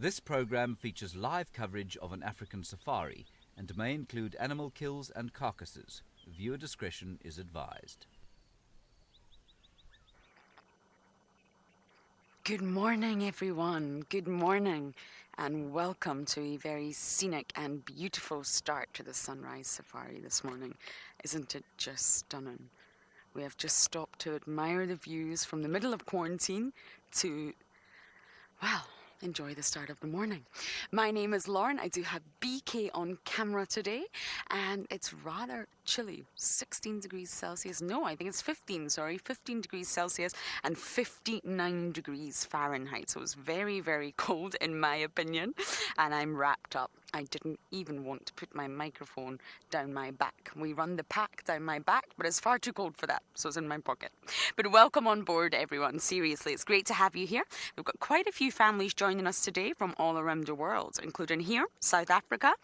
This program features live coverage of an African safari and may include animal kills and carcasses. Viewer discretion is advised. Good morning, everyone. Good morning, and welcome to a very scenic and beautiful start to the sunrise safari this morning. Isn't it just stunning? We have just stopped to admire the views from the middle of quarantine to, well, enjoy the start of the morning. My name is Lauren. I do have BK on camera today, and it's rather chilly. 16 degrees Celsius. No, I think it's 15 degrees Celsius and 59 degrees Fahrenheit. So it's very, very cold in my opinion, and I'm wrapped up. I didn't even want to put my microphone down my back. We run the pack down my back, but it's far too cold for that, so it's in my pocket. But welcome on board, everyone. Seriously, it's great to have you here. We've got quite a few families joining us today from all around the world, including here, South Africa,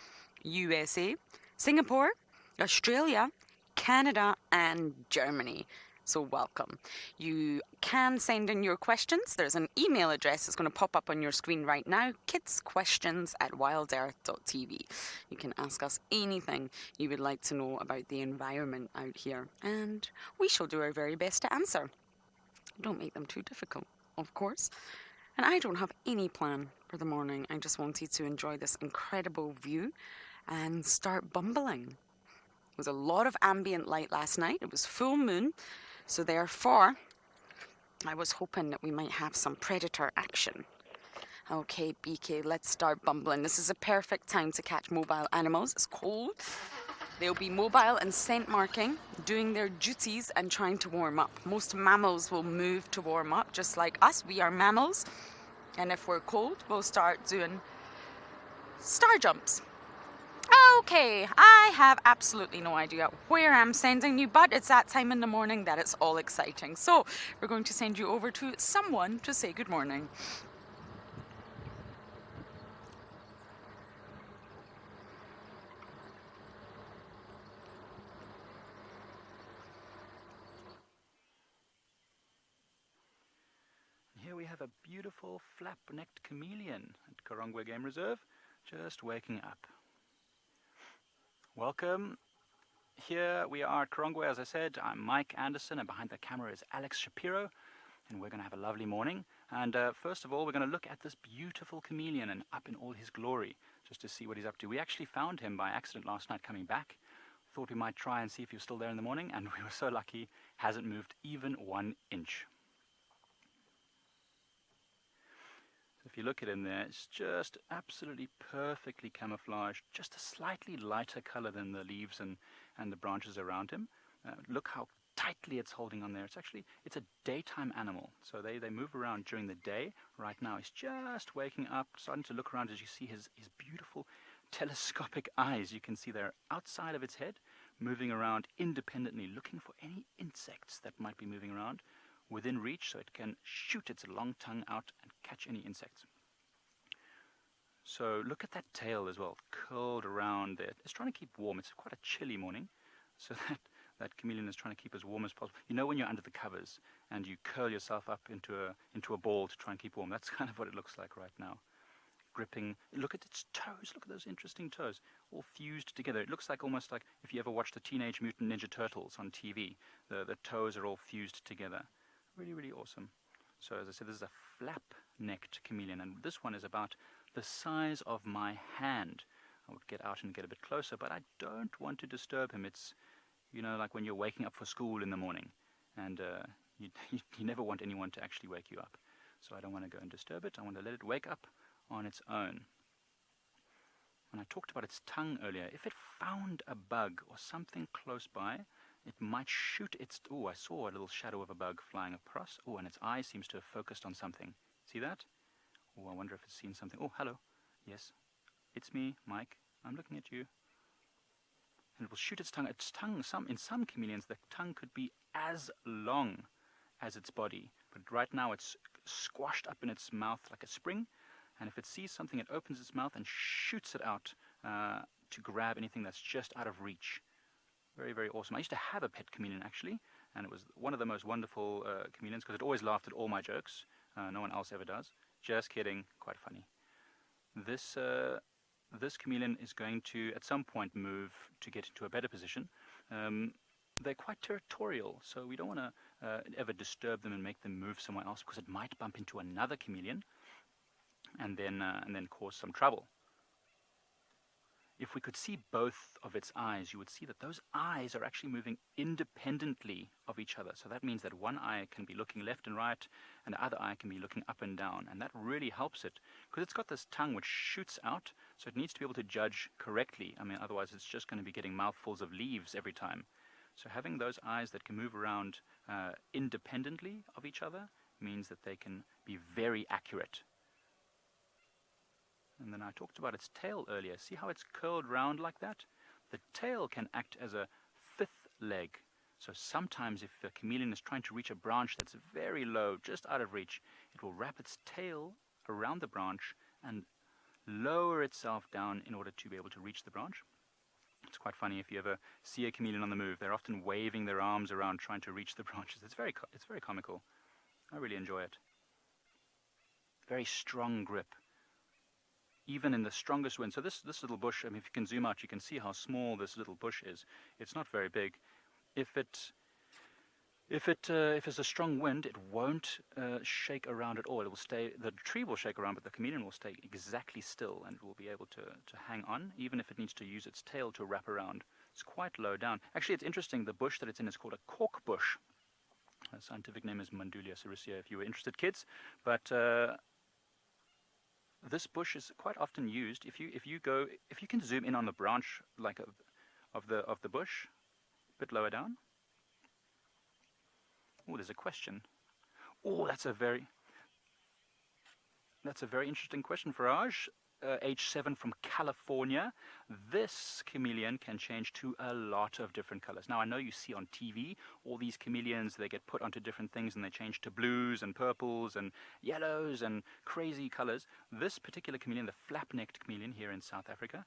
USA, Singapore, Australia, Canada, and Germany. So welcome. You can send in your questions. There's an email address that's going to pop up on your screen right now, kidsquestions@wildearth.tv. You can ask us anything you would like to know about the environment out here, and we shall do our very best to answer. Don't make them too difficult, of course. And I don't have any plan for the morning. I just wanted to enjoy this incredible view and start bumbling. There was a lot of ambient light last night. It was full moon. So therefore, I was hoping that we might have some predator action. Okay, BK, let's start bumbling. This is a perfect time to catch mobile animals. It's cold. They'll be mobile and scent marking, doing their duties and trying to warm up. Most mammals will move to warm up, just like us. We are mammals. And if we're cold, we'll start doing star jumps. Okay, I have absolutely no idea where I'm sending you, but it's that time in the morning that it's all exciting. So we're going to send you over to someone to say good morning. Here we have a beautiful flap-necked chameleon at Cork Bush Game Reserve, just waking up. Welcome. Here we are at Cork Bush, as I said. I'm Mike Anderson, and behind the camera is Alex Shapiro, and we're going to have a lovely morning. And first of all, we're going to look at this beautiful chameleon and up in all his glory, just to see what he's up to. We actually found him by accident last night coming back. Thought we might try and see if he was still there in the morning, and we were so lucky, hasn't moved even 1 inch. If you look at him there, it's just absolutely perfectly camouflaged, just a slightly lighter color than the leaves and the branches around him. Look how tightly it's holding on there. It's a daytime animal, so they move around during the day. Right now he's just waking up, starting to look around as you see his beautiful telescopic eyes. You can see they're outside of its head, moving around independently, looking for any insects that might be moving around within reach, so it can shoot its long tongue out and catch any insects. So look at that tail as well, curled around there. It's trying to keep warm. It's quite a chilly morning, so that chameleon is trying to keep as warm as possible. You know when you're under the covers and you curl yourself up into a ball to try and keep warm? That's kind of what it looks like right now. Gripping. Look at its toes. Look at those interesting toes, all fused together. It looks like almost like if you ever watched the Teenage Mutant Ninja Turtles on TV. The toes are all fused together. Really, really awesome. So as I said, this is a flap-necked chameleon, and this one is about the size of my hand. I would get out and get a bit closer, but I don't want to disturb him. It's, you know, like when you're waking up for school in the morning, and you never want anyone to actually wake you up. So I don't want to go and disturb it. I want to let it wake up on its own. When I talked about its tongue earlier, if it found a bug or something close by, it might shoot its... Oh, I saw a little shadow of a bug flying across. Oh, and its eye seems to have focused on something. See that? Oh, I wonder if it's seen something. Oh, hello. Yes, it's me, Mike. I'm looking at you. And it will shoot its tongue. In some chameleons, the tongue could be as long as its body. But right now, it's squashed up in its mouth like a spring. And if it sees something, it opens its mouth and shoots it out to grab anything that's just out of reach. Very, very awesome. I used to have a pet chameleon, actually, and it was one of the most wonderful chameleons because it always laughed at all my jokes. No one else ever does. Just kidding. Quite funny. this chameleon is going to, at some point, move to get into a better position. They're quite territorial, so we don't want to ever disturb them and make them move somewhere else, because it might bump into another chameleon and then cause some trouble. If we could see both of its eyes, you would see that those eyes are actually moving independently of each other. So that means that one eye can be looking left and right, and the other eye can be looking up and down. And that really helps it, because it's got this tongue which shoots out, so it needs to be able to judge correctly. I mean, otherwise it's just going to be getting mouthfuls of leaves every time. So having those eyes that can move around independently of each other means that they can be very accurate. And then I talked about its tail earlier. See how it's curled round like that? The tail can act as a fifth leg. So sometimes if a chameleon is trying to reach a branch that's very low, just out of reach, it will wrap its tail around the branch and lower itself down in order to be able to reach the branch. It's quite funny if you ever see a chameleon on the move. They're often waving their arms around trying to reach the branches. It's very comical. I really enjoy it. Very strong grip, even in the strongest wind. So this little bush, I mean, if you can zoom out, you can see how small this little bush is. It's not very big. If it's a strong wind, it won't shake around at all. It will stay. The tree will shake around, but the chameleon will stay exactly still, and it will be able to hang on, even if it needs to use its tail to wrap around. It's quite low down. Actually, it's interesting. The bush that it's in is called a Cork Bush. The scientific name is Mundulia sericea, if you were interested, kids. But this bush is quite often used. If you can zoom in on the branch of the bush, a bit lower down. Oh, there's a question. Oh, that's a very interesting question, Faraj. Age 7 from California. This chameleon can change to a lot of different colors. Now, I know you see on TV all these chameleons, they get put onto different things and they change to blues and purples and yellows and crazy colors. This particular chameleon, the flap-necked chameleon here in South Africa,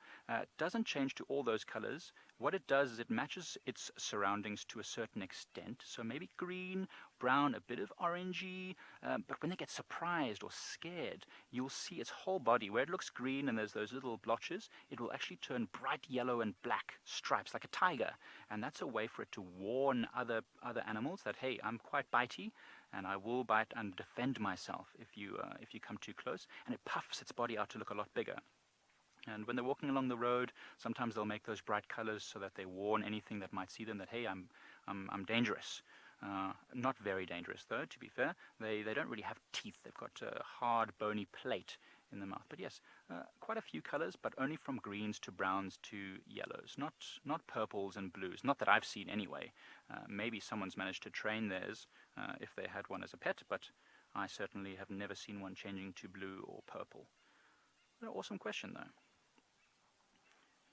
doesn't change to all those colors. What it does is it matches its surroundings to a certain extent. So maybe green, brown, a bit of orangey. But when they get surprised or scared, you'll see its whole body, where it looks green and there's those little blotches, it will actually turn bright yellow and black stripes like a tiger. And that's a way for it to warn other animals that, hey, I'm quite bitey and I will bite and defend myself if you come too close. And it puffs its body out to look a lot bigger. And when they're walking along the road, sometimes they'll make those bright colors so that they warn anything that might see them that, hey, I'm dangerous. Not very dangerous, though, to be fair. They don't really have teeth. They've got a hard, bony plate in the mouth. But yes, quite a few colors, but only from greens to browns to yellows. Not purples and blues. Not that I've seen anyway. Maybe someone's managed to train theirs if they had one as a pet, but I certainly have never seen one changing to blue or purple. An awesome question, though.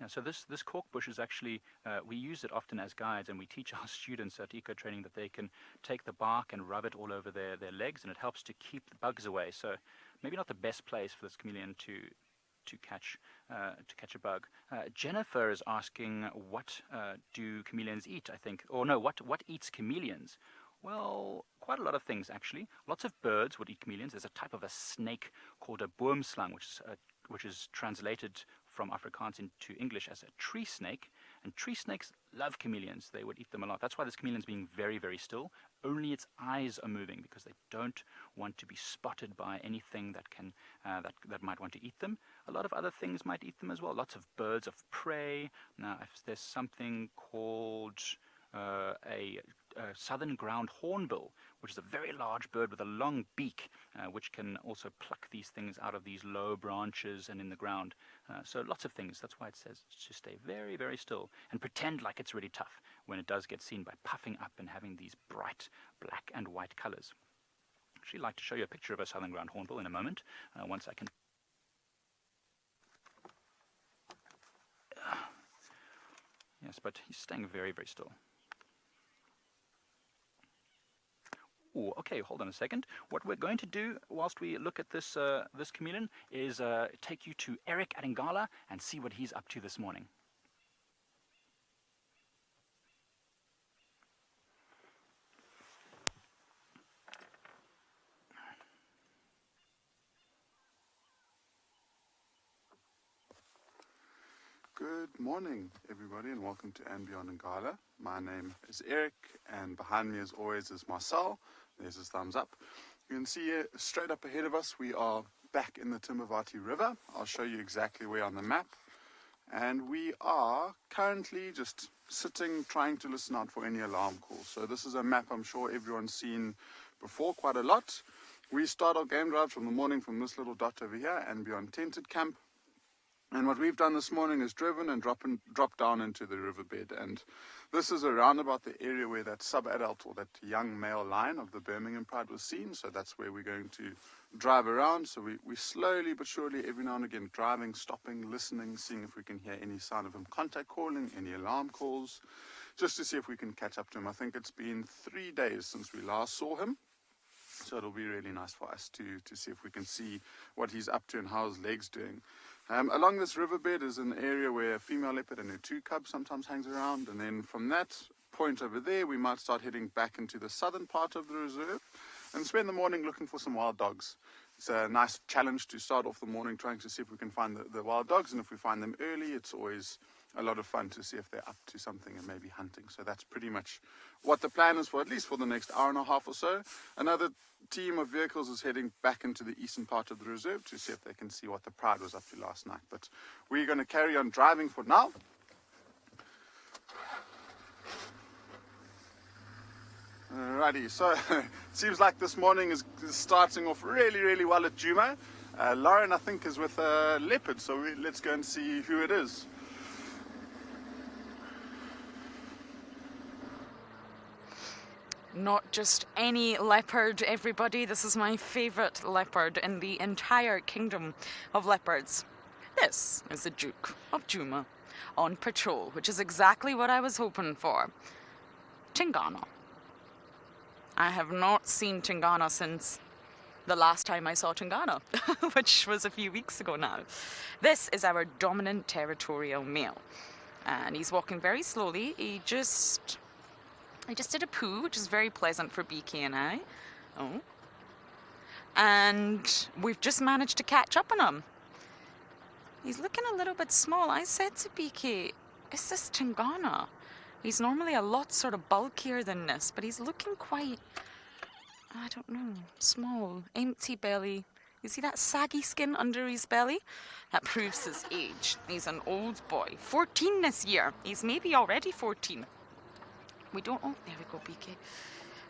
Yeah, so this cork bush is actually, we use it often as guides, and we teach our students at eco training that they can take the bark and rub it all over their legs, and it helps to keep the bugs away. So maybe not the best place for this chameleon to catch a bug. Jennifer is asking, what do chameleons eat, I think? Or no, what eats chameleons? Well, quite a lot of things, actually. Lots of birds would eat chameleons. There's a type of a snake called a boomslang, which is translated from Afrikaans into English as a tree snake. And tree snakes love chameleons. They would eat them a lot. That's why this chameleon's being very, very still. Only its eyes are moving because they don't want to be spotted by anything that might want to eat them. A lot of other things might eat them as well. Lots of birds of prey. Now, if there's something called a southern ground hornbill, which is a very large bird with a long beak, which can also pluck these things out of these low branches and in the ground. So lots of things. That's why it says to stay very, very still and pretend like it's really tough when it does get seen, by puffing up and having these bright black and white colors. I'd actually like to show you a picture of a southern ground hornbill in a moment, once I can. Yes, but he's staying very, very still. Ooh, okay, hold on a second. What we're going to do whilst we look at this chameleon is take you to Eric at Ngala and see what he's up to this morning. Good morning, everybody, and welcome to andBeyond and Ngala. My name is Eric, and behind me, as always, is Marcel. There's his thumbs up. You can see straight up ahead of us, we are back in the Timbavati River. I'll show you exactly where on the map. And we are currently just sitting, trying to listen out for any alarm calls. So this is a map I'm sure everyone's seen before quite a lot. We start our game drive from the morning from this little dot over here, andBeyond Tented Camp. And what we've done this morning is driven and dropped down into the riverbed. And this is around about the area where that sub-adult or that young male lion of the Birmingham Pride was seen. So that's where we're going to drive around. So we slowly but surely every now and again driving, stopping, listening, seeing if we can hear any sound of him contact calling, any alarm calls, just to see if we can catch up to him. I think it's been 3 days since we last saw him. So it'll be really nice for us to see if we can see what he's up to and how his leg's doing. Along this riverbed is an area where a female leopard and her 2 cubs sometimes hangs around. And then from that point over there, we might start heading back into the southern part of the reserve and spend the morning looking for some wild dogs. It's a nice challenge to start off the morning trying to see if we can find the wild dogs. And if we find them early, it's always a lot of fun to see if they're up to something and maybe hunting. So that's pretty much what the plan is for at least for the next hour and a half or so. Another team of vehicles is heading back into the eastern part of the reserve to see if they can see what the Pride was up to last night. But we're going to carry on driving for now. Alrighty, so it seems like this morning is starting off really, really well at Juma. Lauren, I think, is with a leopard, so let's go and see who it is. Not just any leopard, everybody. This is my favourite leopard in the entire kingdom of leopards. This is the Duke of Juma on patrol, which is exactly what I was hoping for. Tingana. I have not seen Tingana since the last time I saw Tingana, which was a few weeks ago now. This is our dominant territorial male, and he's walking very slowly. I just did a poo, which is very pleasant for BK and I. Oh. And we've just managed to catch up on him. He's looking a little bit small. I said to BK, is this Tingana? He's normally a lot sort of bulkier than this, but he's looking quite, I don't know, small, empty belly. You see that saggy skin under his belly? That proves his age. He's an old boy. 14 this year. He's maybe already 14. We don't... Oh, there we go, BK.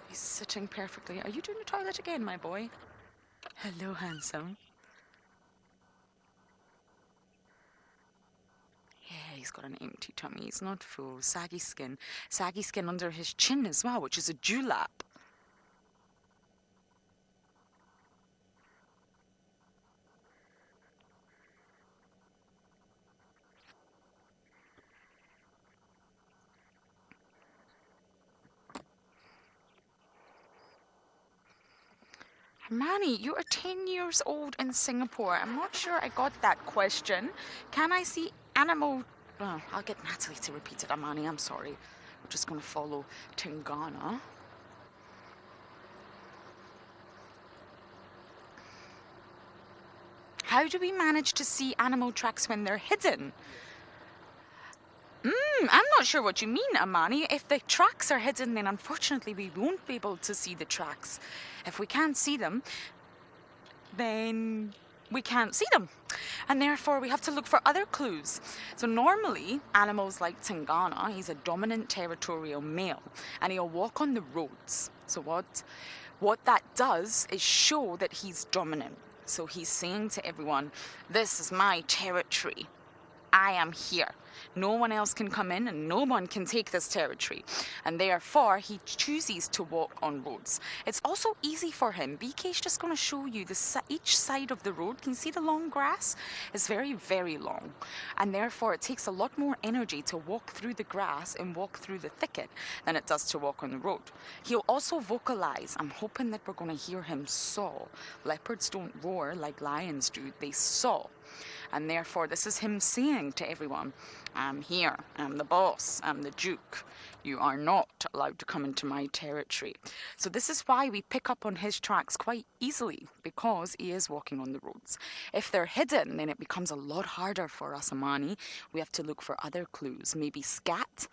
He's sitting perfectly. Are you doing the toilet again, my boy? Hello, handsome. Yeah, he's got an empty tummy. He's not full. Saggy skin. Saggy skin under his chin as well, which is a dewlap. Manny, you are 10 years old in Singapore. I'm not sure I got that question. Can I see animal... Oh, I'll get Natalie to repeat it, Amani. I'm sorry. We're just going to follow Tingana. How do we manage to see animal tracks when they're hidden? I'm not sure what you mean, Amani. If the tracks are hidden, then unfortunately we won't be able to see the tracks. If we can't see them, then we can't see them. And therefore we have to look for other clues. So normally, animals like Tingana, he's a dominant territorial male, and he'll walk on the roads. So what that does is show that he's dominant. So he's saying to everyone, this is my territory. I am here. No one else can come in and no one can take this territory. And therefore, he chooses to walk on roads. It's also easy for him. BK's just going to show you each side of the road. Can you see the long grass? It's very, very long. And therefore, it takes a lot more energy to walk through the grass and walk through the thicket than it does to walk on the road. He'll also vocalize. I'm hoping that we're going to hear him saw. Leopards don't roar like lions do. They saw. And therefore, this is him saying to everyone, I'm here, I'm the boss, I'm the Duke. You are not allowed to come into my territory. So this is why we pick up on his tracks quite easily, because he is walking on the roads. If they're hidden, then it becomes a lot harder for us Amani. We have to look for other clues, maybe scat,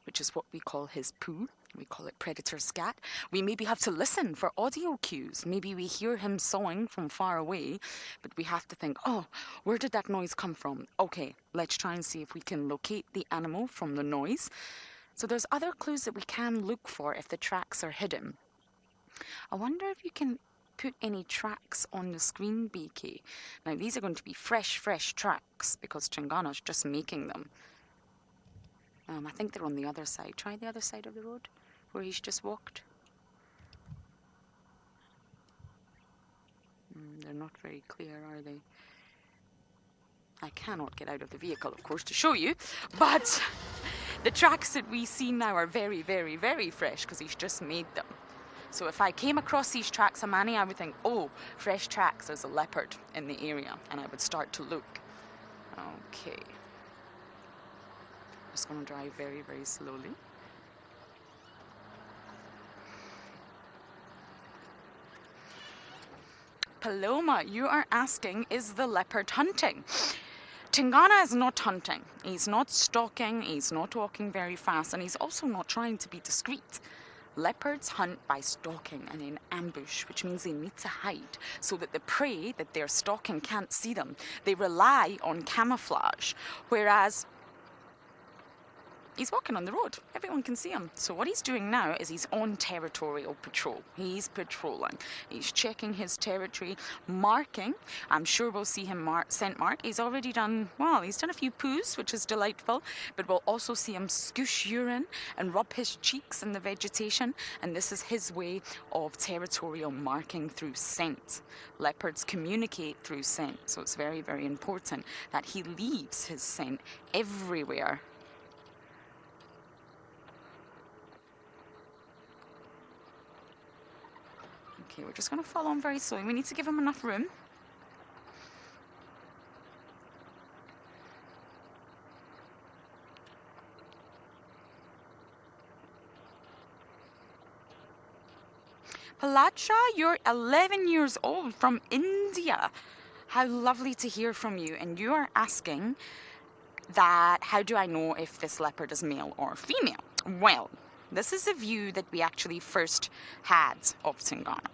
which is what we call his poo. We call it predator scat. We maybe have to listen for audio cues. Maybe we hear him sawing from far away, but we have to think, oh, where did that noise come from? Okay, let's try and see if we can locate the animal from the noise. So there's other clues that we can look for if the tracks are hidden. I wonder if you can put any tracks on the screen, BK. Now these are going to be fresh tracks because Tingana's just making them. I think they're on the other side. Try the other side of the road where he's just walked. They're not very clear, are they? I cannot get out of the vehicle, of course, to show you, but the tracks that we see now are very fresh because he's just made them. So if I came across these tracks, Amani, I would think, oh, fresh tracks, there's a leopard in the area, and I would start to look. Okay. Just going to drive very slowly. Paloma, you are asking, is the leopard hunting? Tingana is not hunting. He's not stalking, he's not walking very fast, and he's also not trying to be discreet. Leopards hunt by stalking and in ambush, which means they need to hide so that the prey that they're stalking can't see them. They rely on camouflage, whereas he's walking on the road. Everyone can see him. So what he's doing now is he's on territorial patrol. He's patrolling. He's checking his territory, marking. I'm sure we'll see him scent mark. He's already done, well, he's done a few poos, which is delightful, but we'll also see him scoosh urine and rub his cheeks in the vegetation. And this is his way of territorial marking through scent. Leopards communicate through scent. So it's very important that he leaves his scent everywhere. Okay, we're just going to follow him very slowly. We need to give him enough room. Palacha, you're 11 years old from India. How lovely to hear from you. And you are asking that, how do I know if this leopard is male or female? Well, this is a view that we actually first had of Tingana.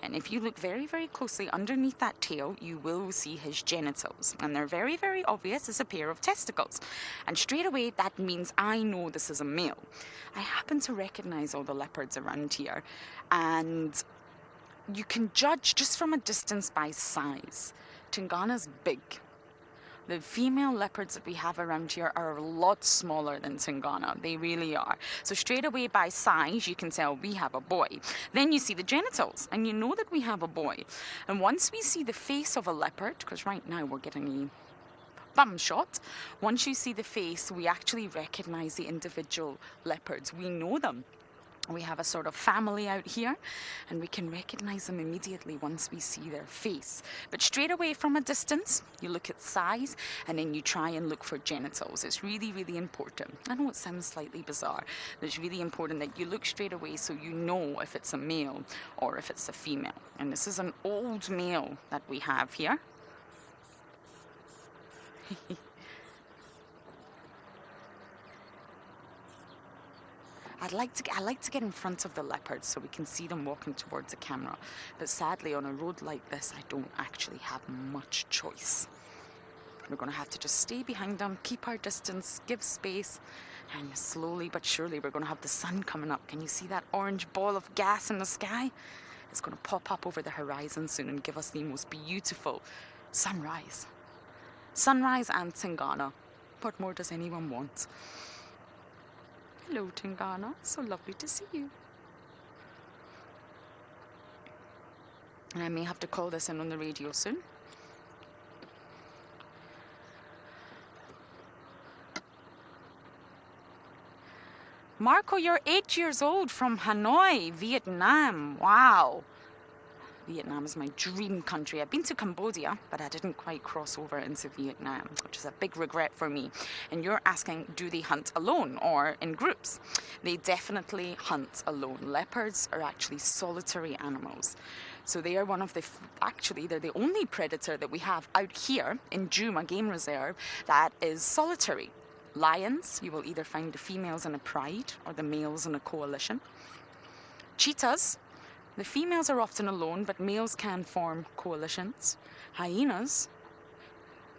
And if you look very closely underneath that tail, you will see his genitals. And they're very obvious as a pair of testicles. And straight away, that means I know this is a male. I happen to recognize all the leopards around here. And you can judge just from a distance by size. Tingana's big. The female leopards that we have around here are a lot smaller than Tingana. They really are. So straight away by size, you can tell we have a boy. Then you see the genitals, and you know that we have a boy. And once we see the face of a leopard, because right now we're getting a bum shot, once you see the face, we actually recognize the individual leopards. We know them. We have a sort of family out here, and we can recognize them immediately once we see their face. But straight away from a distance, you look at size, and then you try and look for genitals. It's really important. I know it sounds slightly bizarre, but it's really important that you look straight away so you know if it's a male or if it's a female. And this is an old male that we have here. I like to get in front of the leopards so we can see them walking towards the camera. But sadly, on a road like this, I don't actually have much choice. We're going to have to just stay behind them, keep our distance, give space, and slowly but surely we're going to have the sun coming up. Can you see that orange ball of gas in the sky? It's going to pop up over the horizon soon and give us the most beautiful sunrise. Sunrise and Tingana. What more does anyone want? Hello, Tingana. So lovely to see you. And I may have to call this in on the radio soon. Marco, you're 8 years old from Hanoi, Vietnam. Wow. Vietnam is my dream country. I've been to Cambodia, but I didn't quite cross over into Vietnam, which is a big regret for me. And you're asking, do they hunt alone or in groups? They definitely hunt alone. Leopards are actually solitary animals. So they are one of the, actually, they're the only predator that we have out here in Juma Game Reserve that is solitary. Lions, you will either find the females in a pride or the males in a coalition. Cheetahs, the females are often alone, but males can form coalitions. Hyenas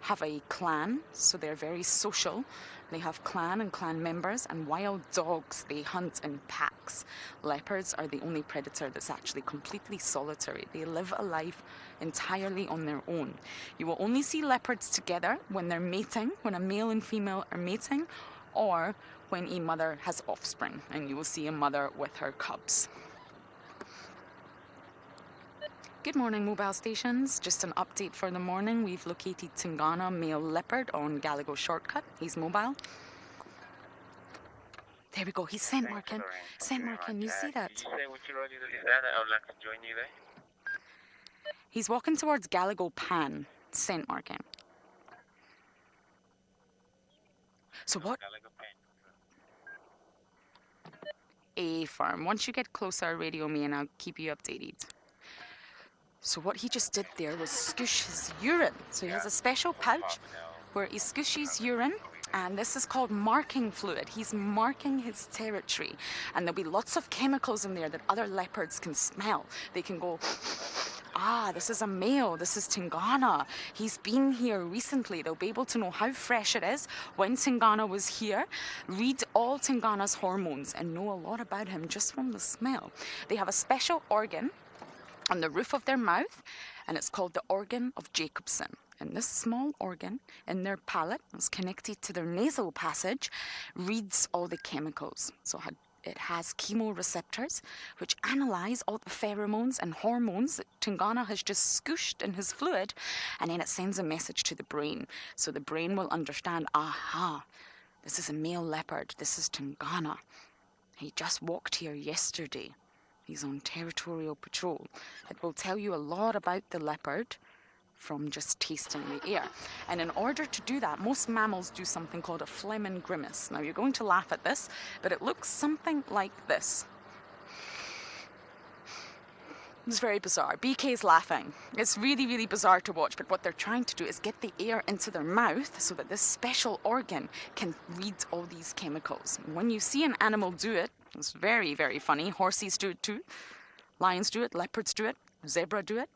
have a clan, so they're very social. They have clan and clan members, and wild dogs, they hunt in packs. Leopards are the only predator that's actually completely solitary. They live a life entirely on their own. You will only see leopards together when they're mating, when a male and female are mating, or when a mother has offspring, and you will see a mother with her cubs. Good morning, mobile stations. Just an update for the morning. We've located Tingana male leopard on Galago shortcut. He's mobile. There we go. He's scent marking. Scent marking. You see that? He's walking towards Galago Pan. Scent marking. So what? A firm. Once you get closer, radio me and I'll keep you updated. So what he just did there was scoosh his urine. So he has a special pouch where he scooshes urine, and this is called marking fluid. He's marking his territory, and there'll be lots of chemicals in there that other leopards can smell. They can go, ah, this is a male, this is Tingana. He's been here recently. They'll be able to know how fresh it is, when Tingana was here, read all Tingana's hormones, and know a lot about him just from the smell. They have a special organ on the roof of their mouth, and it's called the organ of Jacobson. And this small organ in their palate is connected to their nasal passage, reads all the chemicals. So it has chemoreceptors, which analyze all the pheromones and hormones that Tingana has just scooshed in his fluid, and then it sends a message to the brain. So the brain will understand, aha, this is a male leopard, this is Tingana. He just walked here yesterday. He's on territorial patrol. It will tell you a lot about the leopard from just tasting the air. And in order to do that, most mammals do something called a Flamin Grimace. Now, you're going to laugh at this, but it looks something like this. It's very bizarre. BK's laughing. It's really, really bizarre to watch, but what they're trying to do is get the air into their mouth so that this special organ can read all these chemicals. When you see an animal do it, it's very, very funny. Horses do it too. Lions do it. Leopards do it. Zebra do it.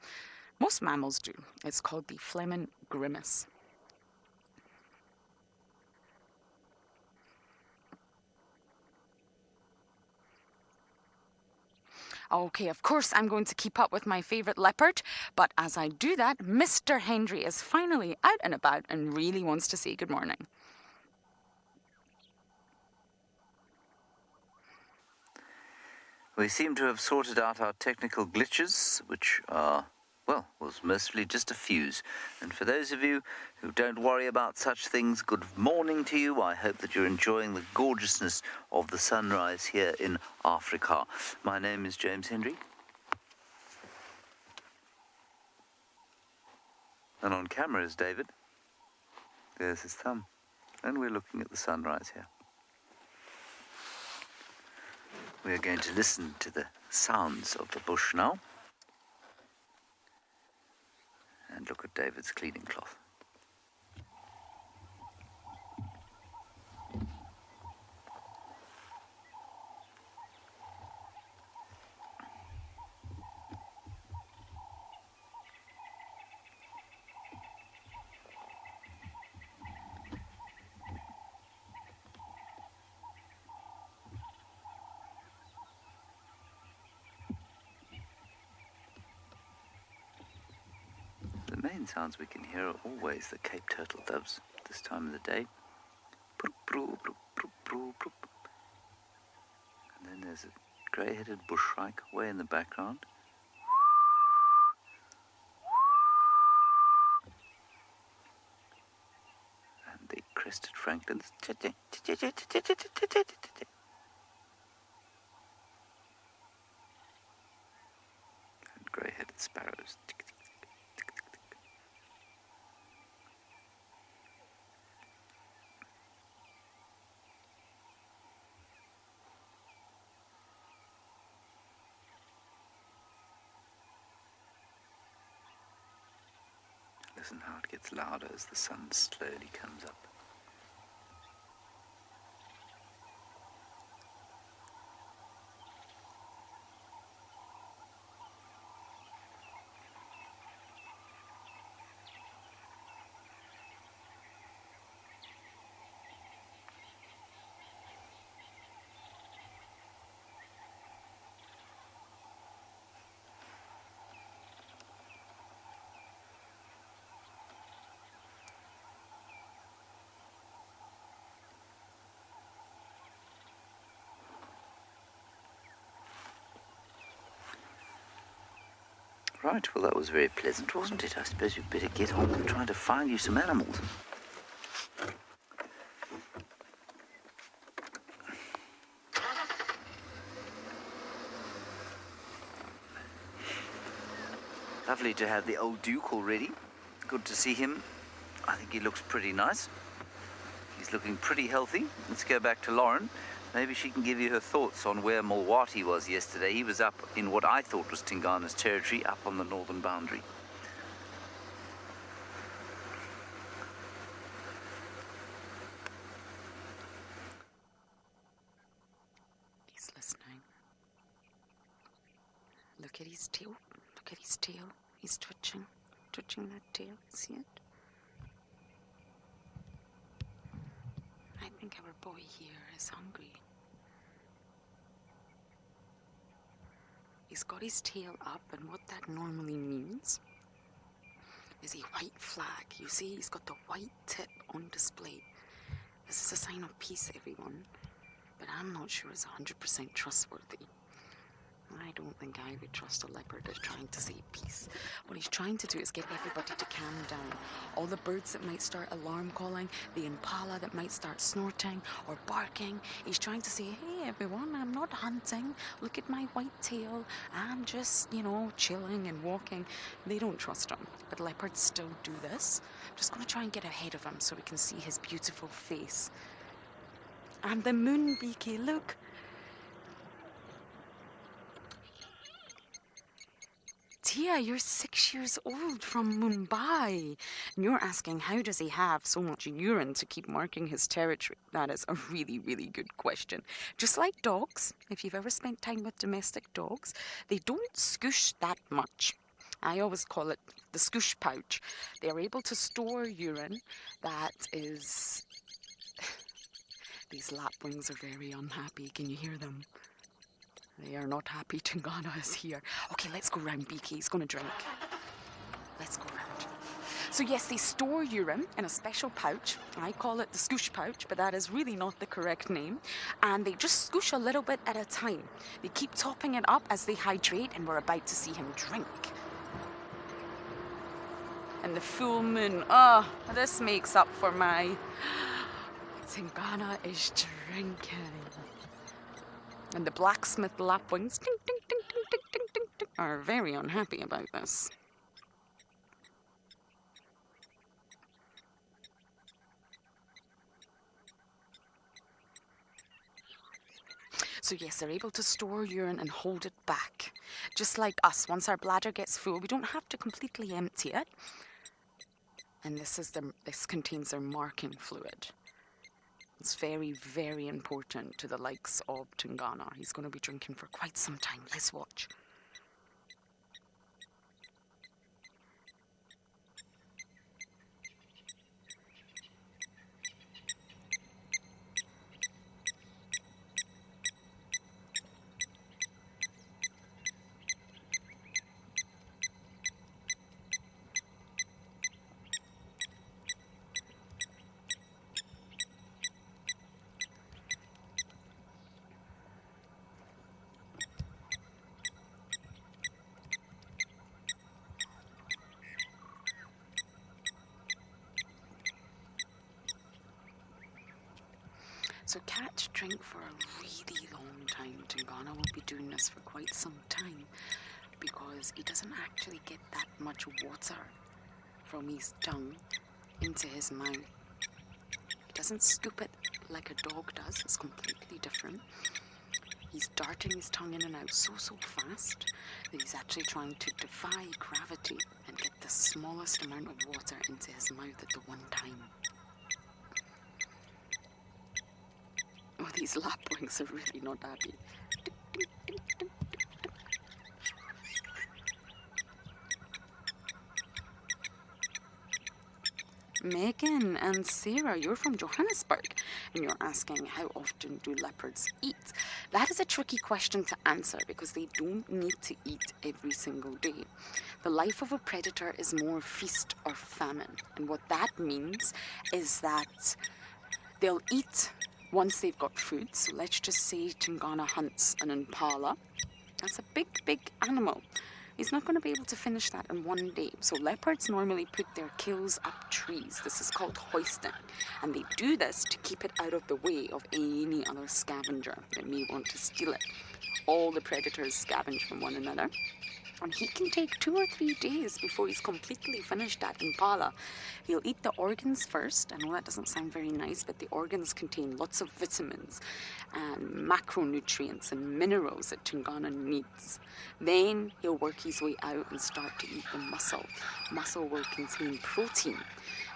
Most mammals do. It's called the Flamin Grimace. Okay, of course I'm going to keep up with my favourite leopard, but as I do that, Mr. Henry is finally out and about and really wants to say good morning. We seem to have sorted out our technical glitches, which are, well, was mostly just a fuse. And for those of you who don't worry about such things, good morning to you. I hope that you're enjoying the gorgeousness of the sunrise here in Africa. My name is James Hendry. And on camera is David. There's his thumb. And we're looking at the sunrise here. We are going to listen to the sounds of the bush now. And look at David's cleaning cloth. The main sounds we can hear are always the Cape turtle doves this time of the day. And then there's a grey-headed bushshrike way in the background. And the crested francolins. And grey-headed sparrows. Listen how it gets louder as the sun slowly comes up. Right, well that was very pleasant, wasn't it? I suppose you'd better get on and try to find you some animals. Lovely to have the old Duke already. Good to see him. I think he looks pretty nice. He's looking pretty healthy. Let's go back to Lauren. Maybe she can give you her thoughts on where Mulwati was yesterday. He was up in what I thought was Tingana's territory, up on the northern boundary. He's listening. Look at his tail. Look at his tail. He's twitching that tail. See it? I think our boy here is hungry. He's got his tail up, and what that normally means is a white flag. You see, he's got the white tip on display. This is a sign of peace, everyone. But I'm not sure it's 100% trustworthy. I don't think I would trust a leopard that's trying to say peace. What he's trying to do is get everybody to calm down. All the birds that might start alarm calling, the impala that might start snorting or barking. He's trying to say, hey everyone, I'm not hunting. Look at my white tail. I'm just, chilling and walking. They don't trust him. But leopards still do this. I'm just going to try and get ahead of him so we can see his beautiful face. And the moon beaky, look. Tia, you're 6 years old from Mumbai. And you're asking, how does he have so much urine to keep marking his territory? That is a really, really good question. Just like dogs, if you've ever spent time with domestic dogs, they don't scoosh that much. I always call it the scoosh pouch. They're able to store urine that is... These lapwings are very unhappy. Can you hear them? They are not happy Tingana is here. Okay, let's go round, BK. He's going to drink. Let's go round. So yes, they store urine in a special pouch. I call it the scoosh pouch, but that is really not the correct name. And they just scoosh a little bit at a time. They keep topping it up as they hydrate, and we're about to see him drink. And the full moon. Oh, this makes up for my... Tingana is drinking. And the blacksmith lapwings, ding, ding, ding, ding, ding, ding, ding, ding, are very unhappy about this. So yes, they're able to store urine and hold it back. Just like us, once our bladder gets full, we don't have to completely empty it. And this contains their marking fluid. It's very, very important to the likes of Tingana. He's going to be drinking for quite some time. Let's watch. So cats drink for a really long time. Tingana will be doing this for quite some time because is he doesn't actually get that much water from his tongue into his mouth. He doesn't scoop it like a dog does. It's completely different. He's darting his tongue in and out so fast that he's actually trying to defy gravity and get the smallest amount of water into his mouth at the one time. Oh, these lapwings are really not happy. Megan and Sarah, you're from Johannesburg, and you're asking, how often do leopards eat? That is a tricky question to answer because they don't need to eat every single day. The life of a predator is more feast or famine, and what that means is that they'll eat once they've got food. So let's just say Tingana hunts an impala. That's a big animal. He's not going to be able to finish that in one day. So leopards normally put their kills up trees. This is called hoisting. And they do this to keep it out of the way of any other scavenger that may want to steal it. All the predators scavenge from one another. And he can take 2 or 3 days before he's completely finished that impala. He'll eat the organs first. I know that doesn't sound very nice, but the organs contain lots of vitamins and macronutrients and minerals that Tingana needs. Then he'll work his way out and start to eat the muscle. Muscle will contain protein.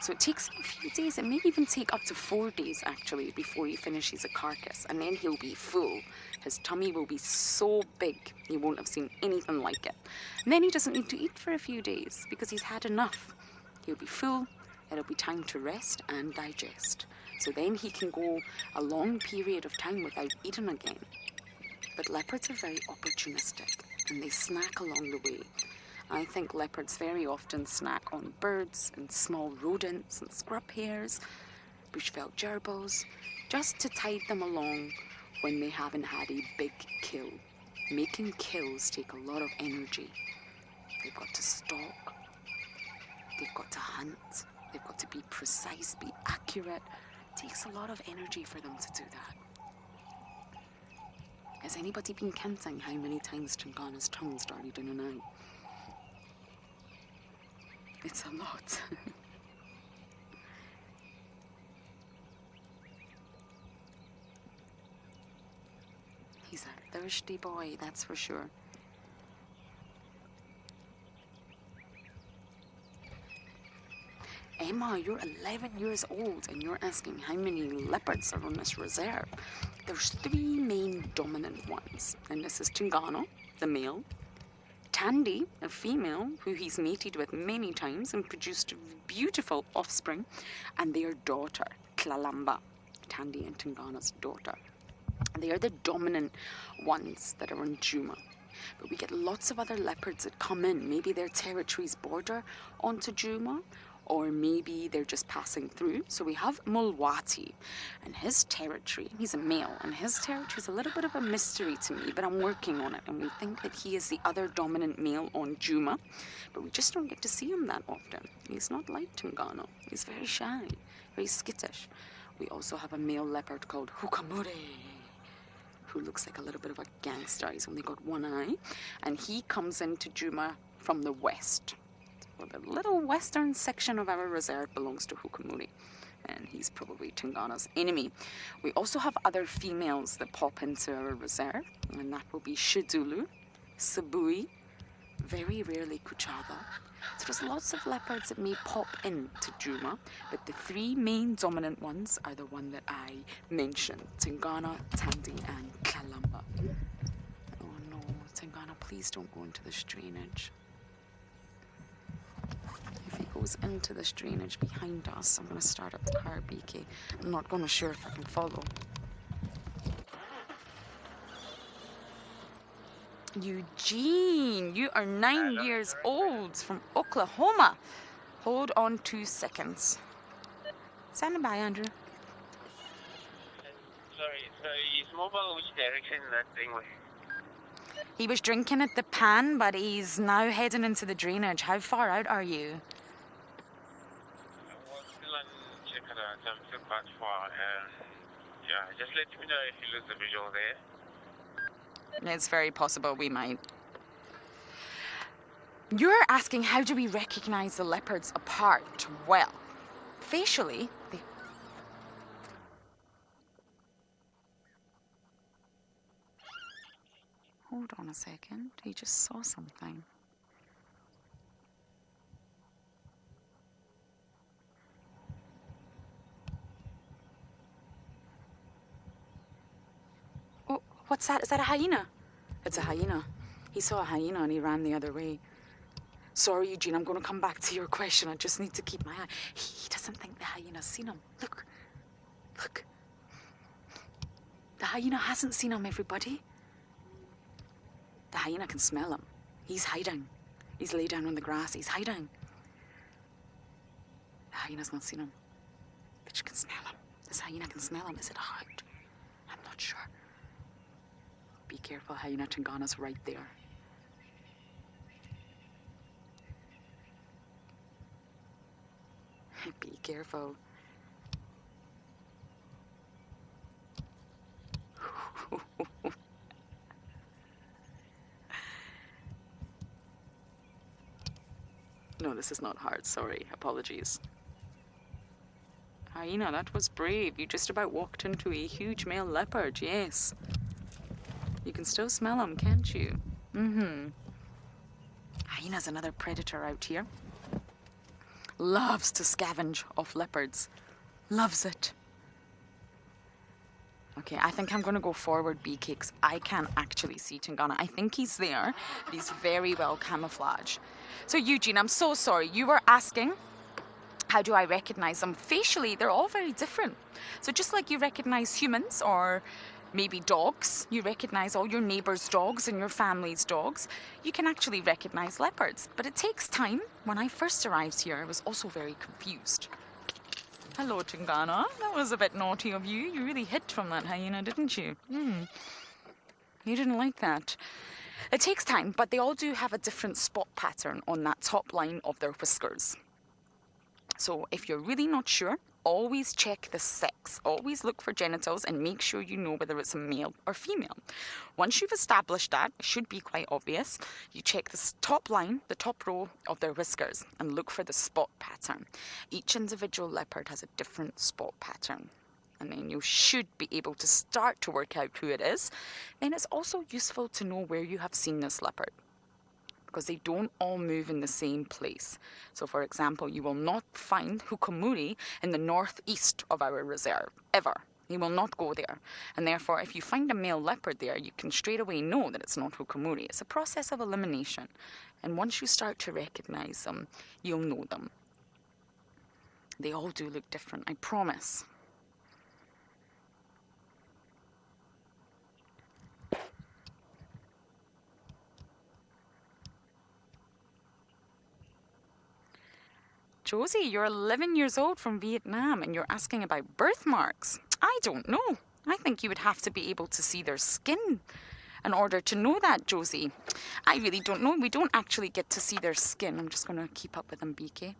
So it takes a few days. It may even take up to 4 days, actually, before he finishes a carcass. And then he'll be full. His tummy will be so big, you won't have seen anything like it. And then he doesn't need to eat for a few days because he's had enough. He'll be full. It'll be time to rest and digest. So then he can go a long period of time without eating again. But leopards are very opportunistic and they snack along the way. I think leopards very often snack on birds and small rodents and scrub hares, bushveld gerbils, just to tide them along when they haven't had a big kill. Making kills take a lot of energy. They've got to stalk, they've got to hunt, they've got to be precise, be accurate. It takes a lot of energy for them to do that. Has anybody been counting how many times Tingana's tongue started in and out? It's a lot. He's a thirsty boy, that's for sure. Emma, you're 11 years old and you're asking how many leopards are on this reserve. There's 3 main dominant ones, and this is Tingana, the male, Tandy, a female who he's mated with many times and produced beautiful offspring, and their daughter, Tlalamba, Tandy and Tingana's daughter. They are the dominant ones that are on Juma. But we get lots of other leopards that come in. Maybe their territories border onto Juma, or maybe they're just passing through. So we have Mulwati, and his territory, he's a male, and his territory is a little bit of a mystery to me, but I'm working on it, and we think that he is the other dominant male on Juma, but we just don't get to see him that often. He's not like Tingana. He's very shy, very skittish. We also have a male leopard called Hukamure, who looks like a little bit of a gangster. He's only got one eye, and he comes into Juma from the west. Well, the little western section of our reserve belongs to Hukamuri, and he's probably Tingana's enemy. We also have other females that pop into our reserve, and that will be Shidulu, Sabui, very rarely Kuchava. So there's lots of leopards that may pop into Juma, but the 3 main dominant ones are the one that I mentioned, Tingana, Tandy, and Kalamba. Oh no, Tingana, please don't go into this drainage. If he goes into this drainage behind us, I'm going to start up the car, BK. I'm not going to sure if I can follow. Eugene, you are 9 years old from Oklahoma. Hold on 2 seconds. Stand by, Andrew. Sorry, so he's mobile, which direction that thing was? He was drinking at the pan, but he's now heading into the drainage. How far out are you? Well, still on check it out. I'm still quite far. Yeah, just let me know if you lose the visual there. It's very possible we might. You're asking how do we recognize the leopards apart? Well, facially, they... Hold on a second, he just saw something. Oh, what's that? Is that a hyena? It's a hyena. He saw a hyena and he ran the other way. Sorry, Eugene, I'm going to come back to your question. I just need to keep my eye. He doesn't think the hyena's seen him. Look. Look. The hyena hasn't seen him, everybody. The hyena can smell him. He's hiding. He's laid down on the grass. He's hiding. The hyena's not seen him. But you can smell him. This hyena can smell him. Is it a hound? I'm not sure. Be careful, Hyena Tingana's right there. Be careful. No, this is not hard. Sorry. Apologies. Hyena, that was brave. You just about walked into a huge male leopard. Yes. You can still smell him, can't you? Mm-hmm. Hyena's another predator out here. Loves to scavenge off leopards. Loves it. Okay, I think I'm going to go forward, BK, because I can't actually see Tingana. I think he's there, but he's very well camouflaged. So, Eugene, I'm so sorry. You were asking, how do I recognize them? Facially, they're all very different. So just like you recognize humans or maybe dogs, you recognize all your neighbours' dogs and your family's dogs, you can actually recognize leopards. But it takes time. When I first arrived here, I was also very confused. Hello, Tingana. That was a bit naughty of you. You really hid from that hyena, didn't you? You didn't like that. It takes time, but they all do have a different spot pattern on that top line of their whiskers. So if you're really not sure, always check the sex. Always look for genitals and make sure you know whether it's a male or female. Once you've established that, it should be quite obvious, you check the top line, the top row of their whiskers, and look for the spot pattern. Each individual leopard has a different spot pattern. And then you should be able to start to work out who it is. Then it's also useful to know where you have seen this leopard, because they don't all move in the same place. So, for example, you will not find Hukamuri in the northeast of our reserve, ever. He will not go there. And therefore, if you find a male leopard there, you can straight away know that it's not Hukamuri. It's a process of elimination. And once you start to recognize them, you'll know them. They all do look different, I promise. Josie, you're 11 years old from Vietnam and you're asking about birthmarks. I don't know. I think you would have to be able to see their skin in order to know that, Josie. I really don't know. We don't actually get to see their skin. I'm just going to keep up with them, BK.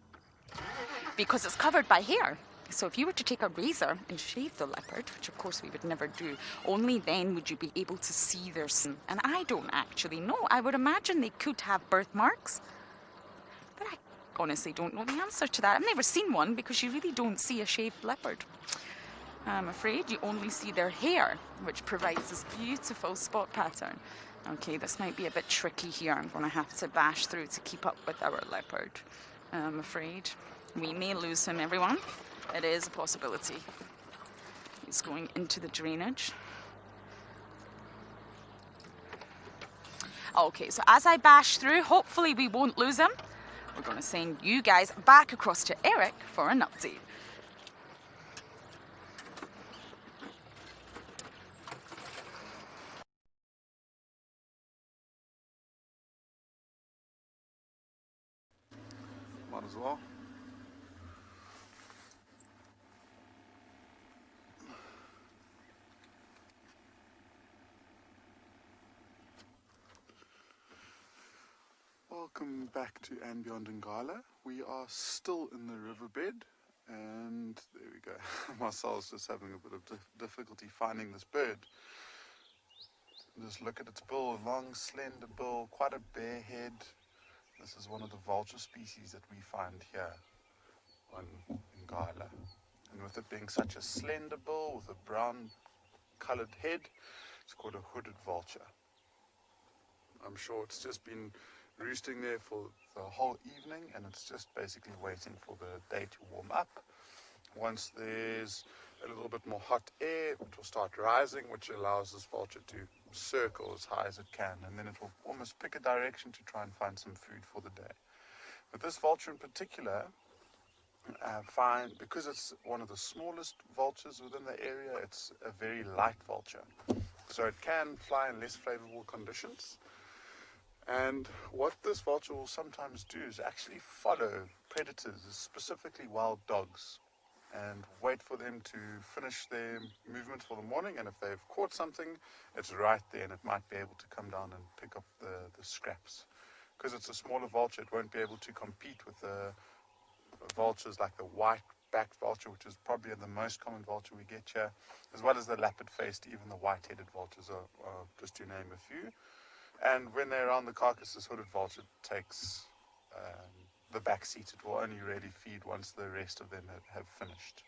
Because it's covered by hair. So if you were to take a razor and shave the leopard, which of course we would never do, only then would you be able to see their skin. And I don't actually know. I would imagine they could have birthmarks. But I honestly don't know the answer to that. I've never seen one because you really don't see a shaved leopard. I'm afraid you only see their hair, which provides this beautiful spot pattern. Okay, this might be a bit tricky here. I'm going to have to bash through to keep up with our leopard. I'm afraid we may lose him, everyone. It is a possibility. He's going into the drainage. Okay, so as I bash through, hopefully we won't lose him. We're going to send you guys back across to Eric for an update. Might as well. Welcome back to andBeyond Ngala. We are still in the riverbed, and there we go. Marcel's just having a bit of difficulty finding this bird. Just look at its bill, long, slender bill, quite a bare head. The This is one of the vulture species that we find here in Ngala. And with it being such a slender bill with a brown coloured head, it's called a hooded vulture. I'm sure it's just been roosting there for the whole evening, and it's just basically waiting for the day to warm up. Once there's a little bit more hot air, it will start rising, which allows this vulture to circle as high as it can, and then it will almost pick a direction to try and find some food for the day. But this vulture in particular, because it's one of the smallest vultures within the area, it's a very light vulture. So it can fly in less favorable conditions. And what this vulture will sometimes do is actually follow predators, specifically wild dogs, and wait for them to finish their movements for the morning. And if they've caught something, it's right there, and it might be able to come down and pick up the scraps. Because it's a smaller vulture, it won't be able to compete with the vultures like the white-backed vulture, which is probably the most common vulture we get here, as well as the leopard-faced, even the white-headed vultures are just to name a few. And when they're around the carcass, this hooded vulture takes the back seat. It will only really feed once the rest of them have finished.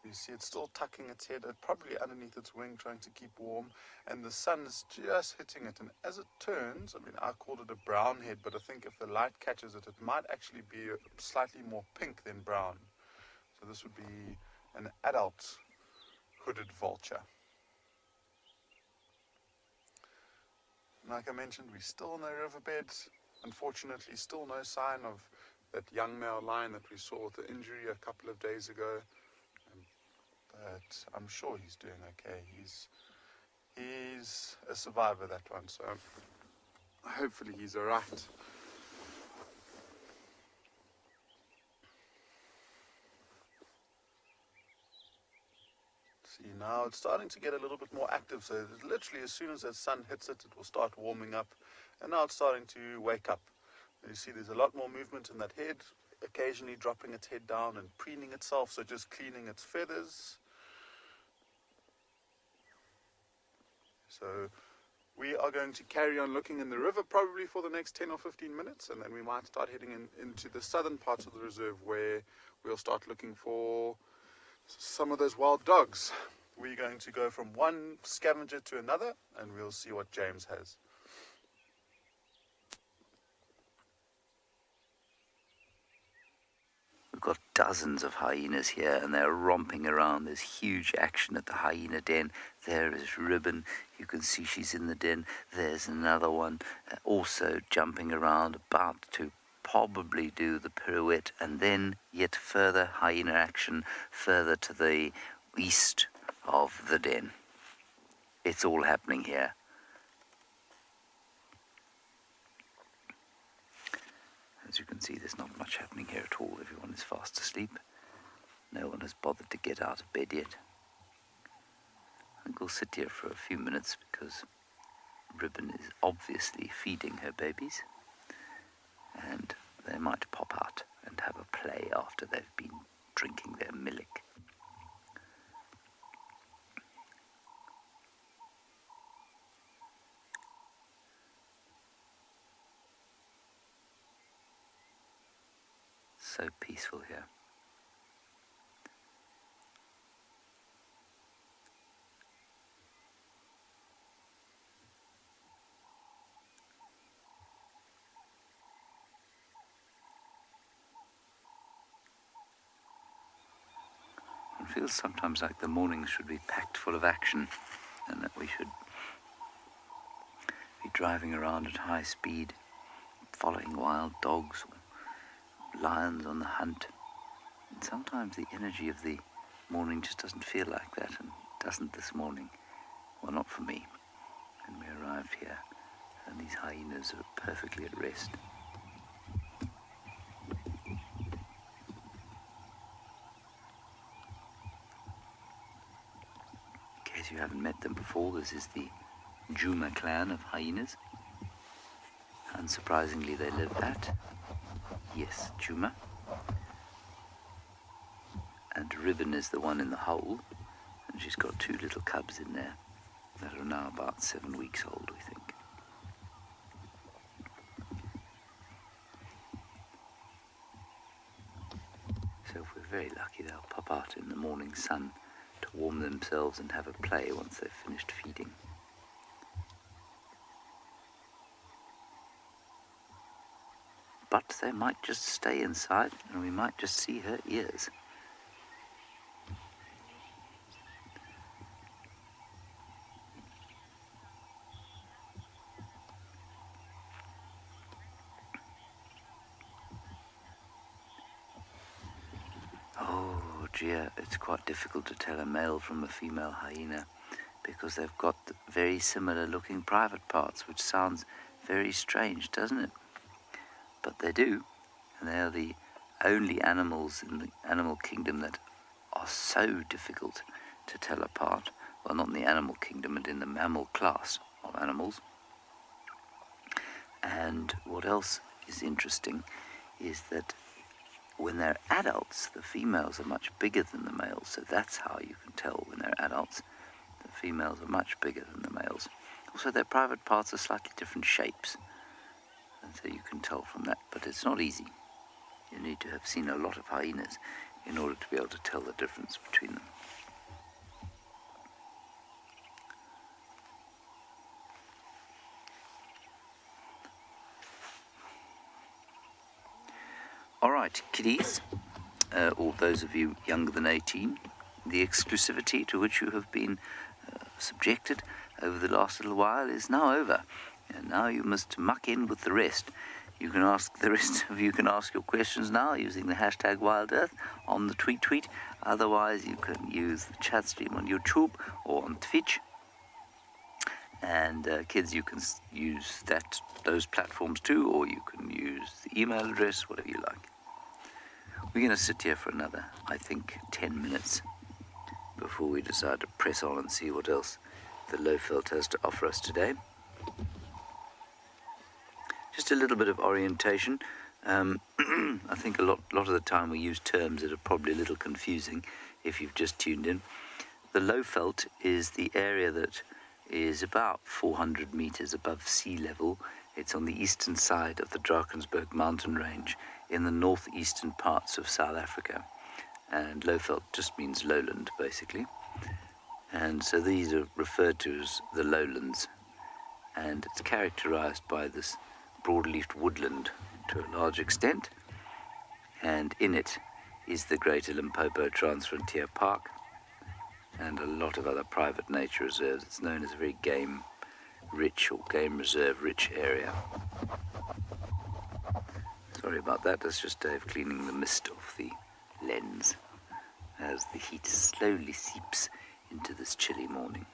You see it's still tucking its head, probably underneath its wing, trying to keep warm, and the sun is just hitting it. And as it turns, I mean, I called it a brown head, but I think if the light catches it, it might actually be slightly more pink than brown. So this would be an adult hooded vulture. Like I mentioned, we're still in the riverbeds. Unfortunately, still no sign of that young male lion that we saw with the injury a couple of days ago. But I'm sure he's doing okay. He's a survivor, that one, so hopefully he's all right. See, now it's starting to get a little bit more active, so literally as soon as the sun hits it, it will start warming up, and now it's starting to wake up. You see there's a lot more movement in that head, occasionally dropping its head down and preening itself, so just cleaning its feathers. So we are going to carry on looking in the river probably for the next 10 or 15 minutes, and then we might start heading into the southern parts of the reserve, where we'll start looking for some of those wild dogs. We're going to go from one scavenger to another, and we'll see what James has. We've got dozens of hyenas here, and they're romping around. There's huge action at the Hyena Den. There is Ribbon. You can see she's in the den. There's another one also jumping around, about to probably do the pirouette, and then yet further hyena action further to the east of the den. It's all happening here. As you can see, there's not much happening here at all. Everyone is fast asleep. No one has bothered to get out of bed yet. I think we'll sit here for a few minutes because Ribbon is obviously feeding her babies, and they might pop out and have a play after they've been drinking their milk. So peaceful here. It feels sometimes like the mornings should be packed full of action, and that we should be driving around at high speed, following wild dogs or lions on the hunt. And sometimes the energy of the morning just doesn't feel like that, and doesn't this morning. Well, not for me. And we arrived here, and these hyenas are perfectly at rest. In case you haven't met them before, this is the Juma clan of hyenas. Unsurprisingly, they live at, yes, Juma. And Ribbon is the one in the hole, and she's got two little cubs in there that are now about 7 weeks old, we think. So if we're very lucky, they'll pop out in the morning sun to warm themselves and have a play once they've finished feeding. But they might just stay inside and we might just see her ears. Oh dear, it's quite difficult to tell a male from a female hyena because they've got very similar looking private parts, which sounds very strange, doesn't it? But they do, and they are the only animals in the animal kingdom that are so difficult to tell apart. Well, not in the animal kingdom, but in the mammal class of animals. And what else is interesting is that when they're adults, the females are much bigger than the males, so that's how you can tell when they're adults. The females are much bigger than the males. Also, their private parts are slightly different shapes, and so you can tell from that, but it's not easy. You need to have seen a lot of hyenas in order to be able to tell the difference between them. All right, kiddies, or those of you younger than 18, the exclusivity to which you have been subjected over the last little while is now over. And now you must muck in with the rest. You can ask, the rest of you can ask your questions now using the hashtag WildEarth on the tweet. Otherwise, you can use the chat stream on YouTube or on Twitch. And kids, you can use those platforms too, or you can use the email address, whatever you like. We're going to sit here for another, I think, 10 minutes before we decide to press on and see what else the Lowveld has to offer us today. Just a little bit of orientation. I think a lot of the time we use terms that are probably a little confusing if you've just tuned in. The Lowveld is the area that is about 400 meters above sea level. It's on the eastern side of the Drakensberg mountain range in the northeastern parts of South Africa. And Lowveld just means lowland, basically. And so these are referred to as the lowlands. And it's characterized by this broadleafed woodland to a large extent. And in it is the Greater Limpopo Transfrontier Park and a lot of other private nature reserves. It's known as a very game-rich or game reserve-rich area. Sorry about that, that's just Dave cleaning the mist off the lens as the heat slowly seeps into this chilly morning.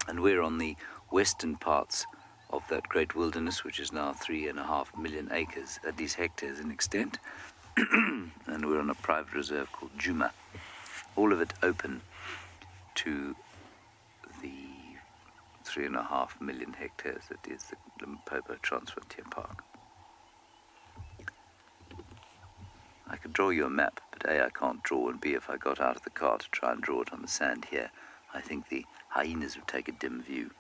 And we're on the western parts of that great wilderness, which is now 3.5 million acres, at least hectares in extent. And we're on a private reserve called Juma. All of it open to the 3.5 million hectares that is the Limpopo Transfrontier Park. I could draw you a map, but A, I can't draw, and B, if I got out of the car to try and draw it on the sand here, I think the hyenas would take a dim view.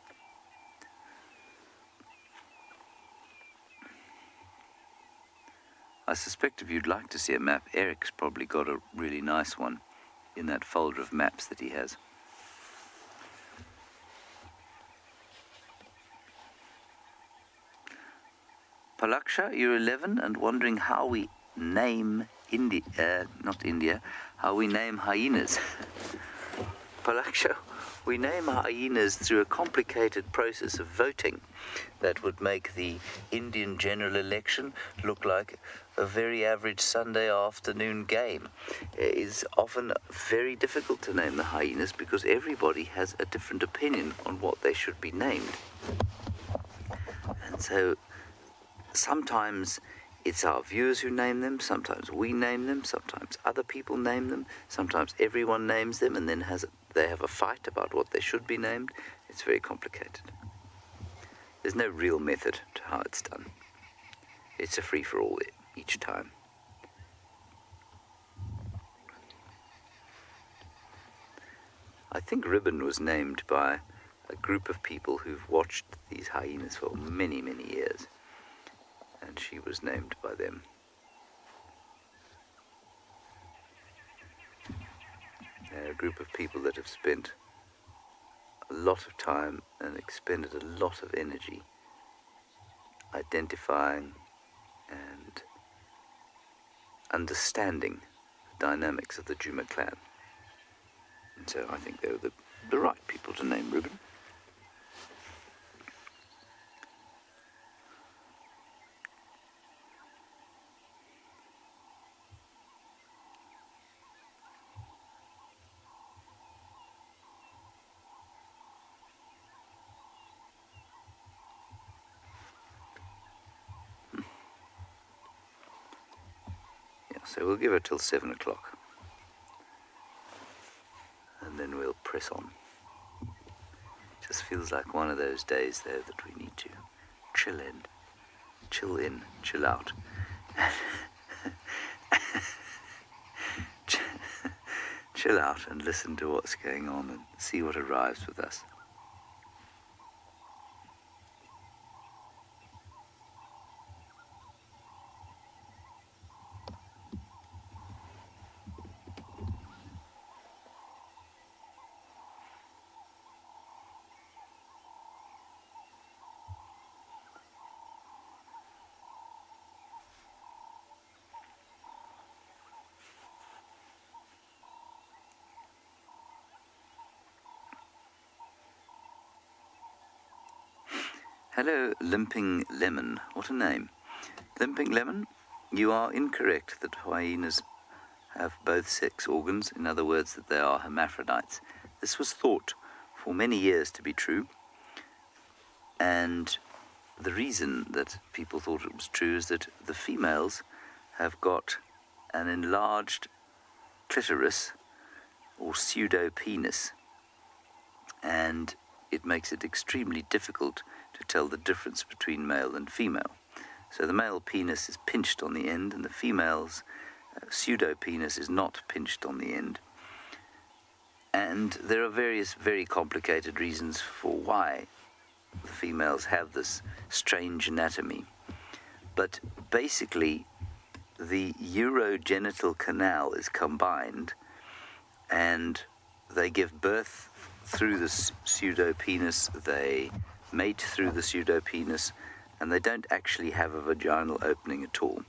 I suspect if you'd like to see a map, Eric's probably got a really nice one in that folder of maps that he has. Palaksha, you're 11 and wondering how we name how we name hyenas. Palaksha, we name hyenas through a complicated process of voting that would make the Indian general election look like a very average Sunday afternoon game. It is often very difficult to name the hyenas because everybody has a different opinion on what they should be named. And so sometimes it's our viewers who name them, sometimes we name them, sometimes other people name them, sometimes everyone names them and then they have a fight about what they should be named. It's very complicated. There's no real method to how it's done. It's a free-for-all each time. I think Ribbon was named by a group of people who've watched these hyenas for many, many years. And she was named by them. They're a group of people that have spent a lot of time and expended a lot of energy identifying and understanding the dynamics of the Juma clan. And so I think they were the right people to name, Ruben. So we'll give it till 7 o'clock. And then we'll press on. Just feels like one of those days, though, that we need to chill in, chill out. Chill out and listen to what's going on and see what arrives with us. Hello, Limping Lemon. What a name. Limping Lemon, you are incorrect that hyenas have both sex organs, in other words, that they are hermaphrodites. This was thought for many years to be true, and the reason that people thought it was true is that the females have got an enlarged clitoris or pseudo-penis, and it makes it extremely difficult to tell the difference between male and female. So the male penis is pinched on the end, and the female's pseudo-penis is not pinched on the end. And there are various very complicated reasons for why the females have this strange anatomy. But basically, the urogenital canal is combined, and they give birth through the pseudo-penis, they mate through the pseudo-penis, and they don't actually have a vaginal opening at all.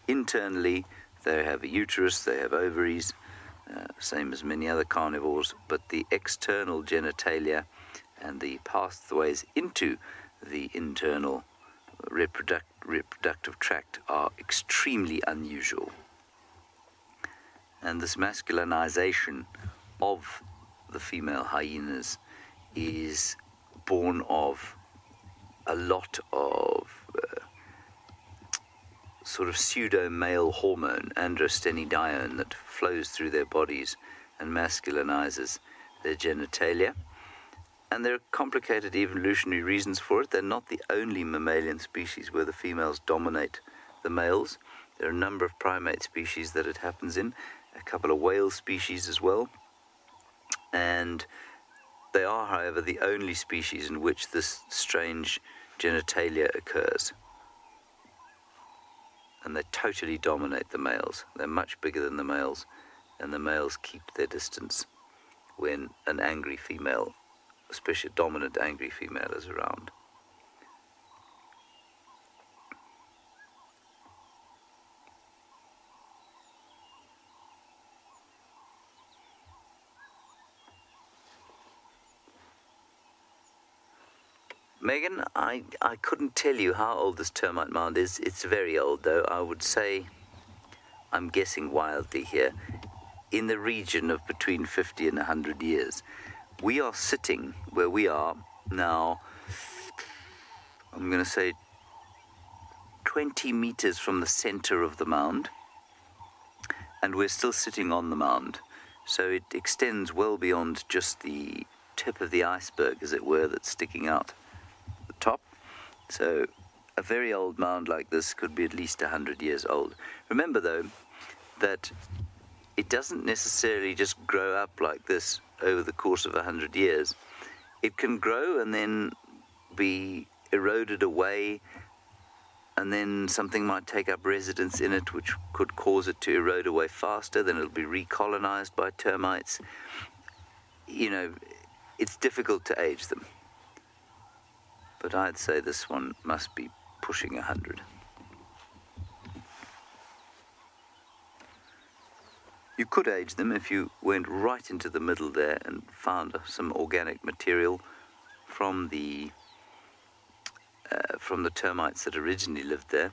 Internally, they have a uterus, they have ovaries, same as many other carnivores, but the external genitalia and the pathways into the internal reproductive tract are extremely unusual. And this masculinization of the female hyenas is born of a lot of sort of pseudo-male hormone, androstenedione, that flows through their bodies and masculinizes their genitalia. And there are complicated evolutionary reasons for it. They're not the only mammalian species where the females dominate the males. There are a number of primate species that it happens in, a couple of whale species as well. And they are, however, the only species in which this strange genitalia occurs. And they totally dominate the males. They're much bigger than the males, and the males keep their distance when an angry female, especially a dominant angry female, is around. Megan, I couldn't tell you how old this termite mound is. It's very old, though. I would say, I'm guessing wildly here, in the region of between 50 and 100 years. We are sitting where we are now, I'm going to say 20 meters from the center of the mound, and we're still sitting on the mound. So it extends well beyond just the tip of the iceberg, as it were, that's sticking out the top. So a very old mound like this could be at least 100 years old. Remember, though, that it doesn't necessarily just grow up like this over the course of 100 years. It can grow and then be eroded away and then something might take up residence in it, which could cause it to erode away faster. Then it'll be recolonized by termites. You know, it's difficult to age them. But I'd say this one must be pushing 100. You could age them if you went right into the middle there and found some organic material from the termites that originally lived there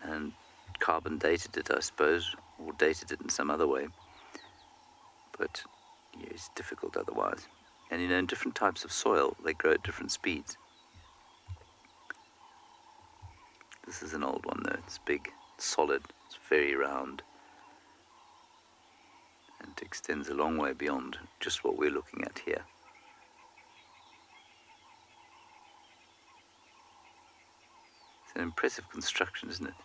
and carbon dated it, I suppose, or dated it in some other way. But yeah, it's difficult otherwise. And you know, in different types of soil, they grow at different speeds. This is an old one though. It's big, solid, it's very round, and it extends a long way beyond just what we're looking at here. It's an impressive construction, isn't it?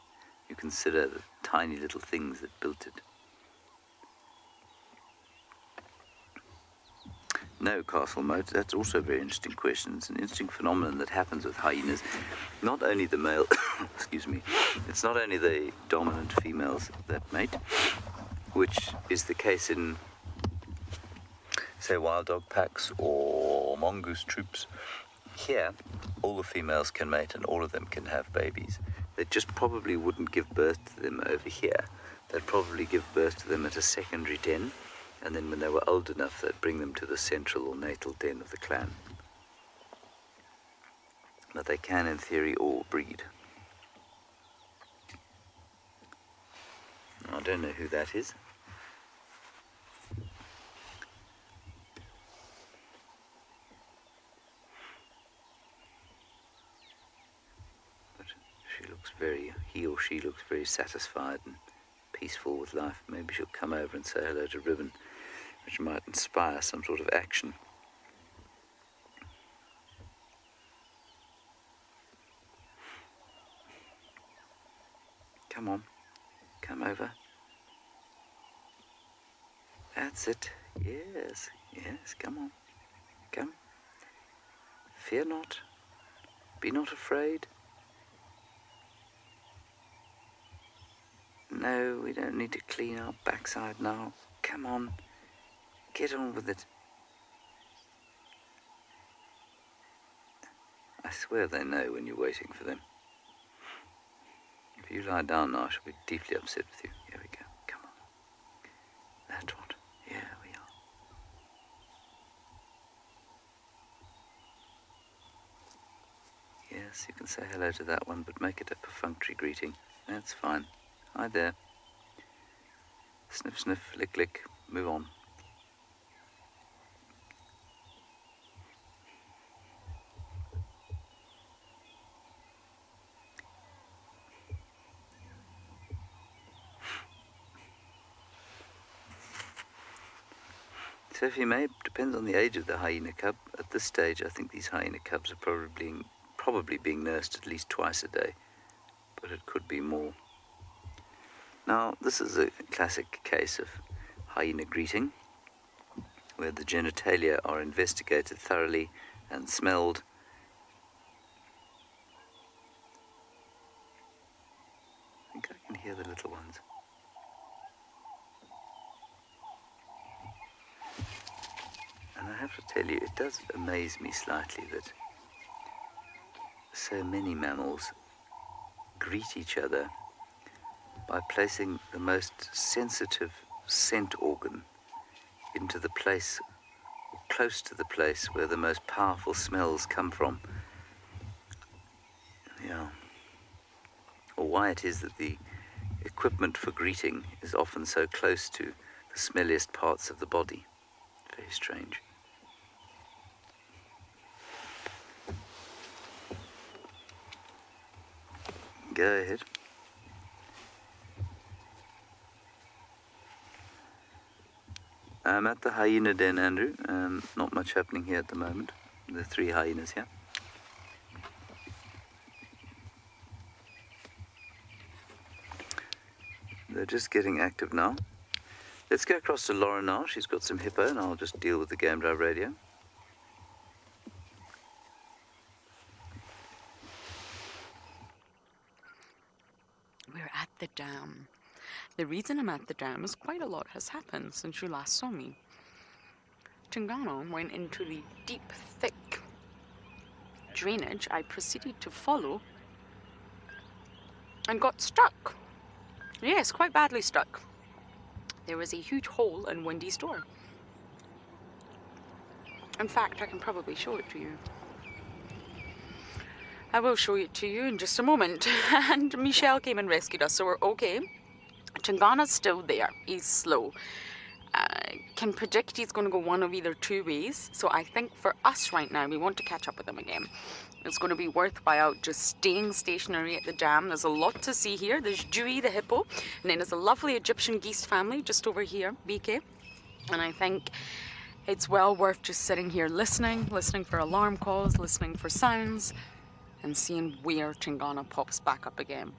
You consider the tiny little things that built it. No castle moat. That's also a very interesting question. It's an interesting phenomenon that happens with hyenas. Not only the male, excuse me, it's not only the dominant females that mate, which is the case in, say, wild dog packs or mongoose troops. Here, all the females can mate and all of them can have babies. They just probably wouldn't give birth to them over here. They'd probably give birth to them at a secondary den, and then when they were old enough, they'd bring them to the central or natal den of the clan. But they can, in theory, all breed. I don't know who that is. But he or she looks very satisfied and peaceful with life. Maybe she'll come over and say hello to Ribbon, which might inspire some sort of action. Come on, come over. That's it. Yes, come on. Come. Fear not. Be not afraid. No, we don't need to clean our backside now. Come on. Get on with it. I swear they know when you're waiting for them. If you lie down now, I shall be deeply upset with you. Here we go. Come on. That's what. Here we are. Yes, you can say hello to that one, but make it a perfunctory greeting. That's fine. Hi there. Sniff, sniff, lick, lick. Move on. So if you may, depends on the age of the hyena cub. At this stage, I think these hyena cubs are probably being nursed at least twice a day, but it could be more. Now, this is a classic case of hyena greeting, where the genitalia are investigated thoroughly and smelled. I think I can hear the little ones. And I have to tell you, it does amaze me slightly that so many mammals greet each other by placing the most sensitive scent organ into the place, or close to the place where the most powerful smells come from. Yeah. Or why it is that the equipment for greeting is often so close to the smelliest parts of the body. Very strange. Go ahead. I'm at the Hyena Den, Andrew. Not much happening here at the moment. There are 3 hyenas here. They're just getting active now. Let's go across to Lauren now. She's got some hippo, and I'll just deal with the game drive radio. the dam. The reason I'm at the dam is quite a lot has happened since you last saw me. Tingana went into the deep, thick drainage I proceeded to follow and got stuck. Yes, quite badly stuck. There was a huge hole in Wendy's door. In fact, I can probably show it to you. I will show it to you in just a moment. And Michelle came and rescued us, so we're okay. Tingana's still there. He's slow. Can predict he's going to go one of either two ways. So I think for us right now, we want to catch up with him again. It's going to be worthwhile just staying stationary at the dam. There's a lot to see here. There's Dewey the hippo, and then there's a lovely Egyptian geese family just over here, BK. And I think it's well worth just sitting here listening for alarm calls, listening for sounds, and seeing where Tingana pops back up again.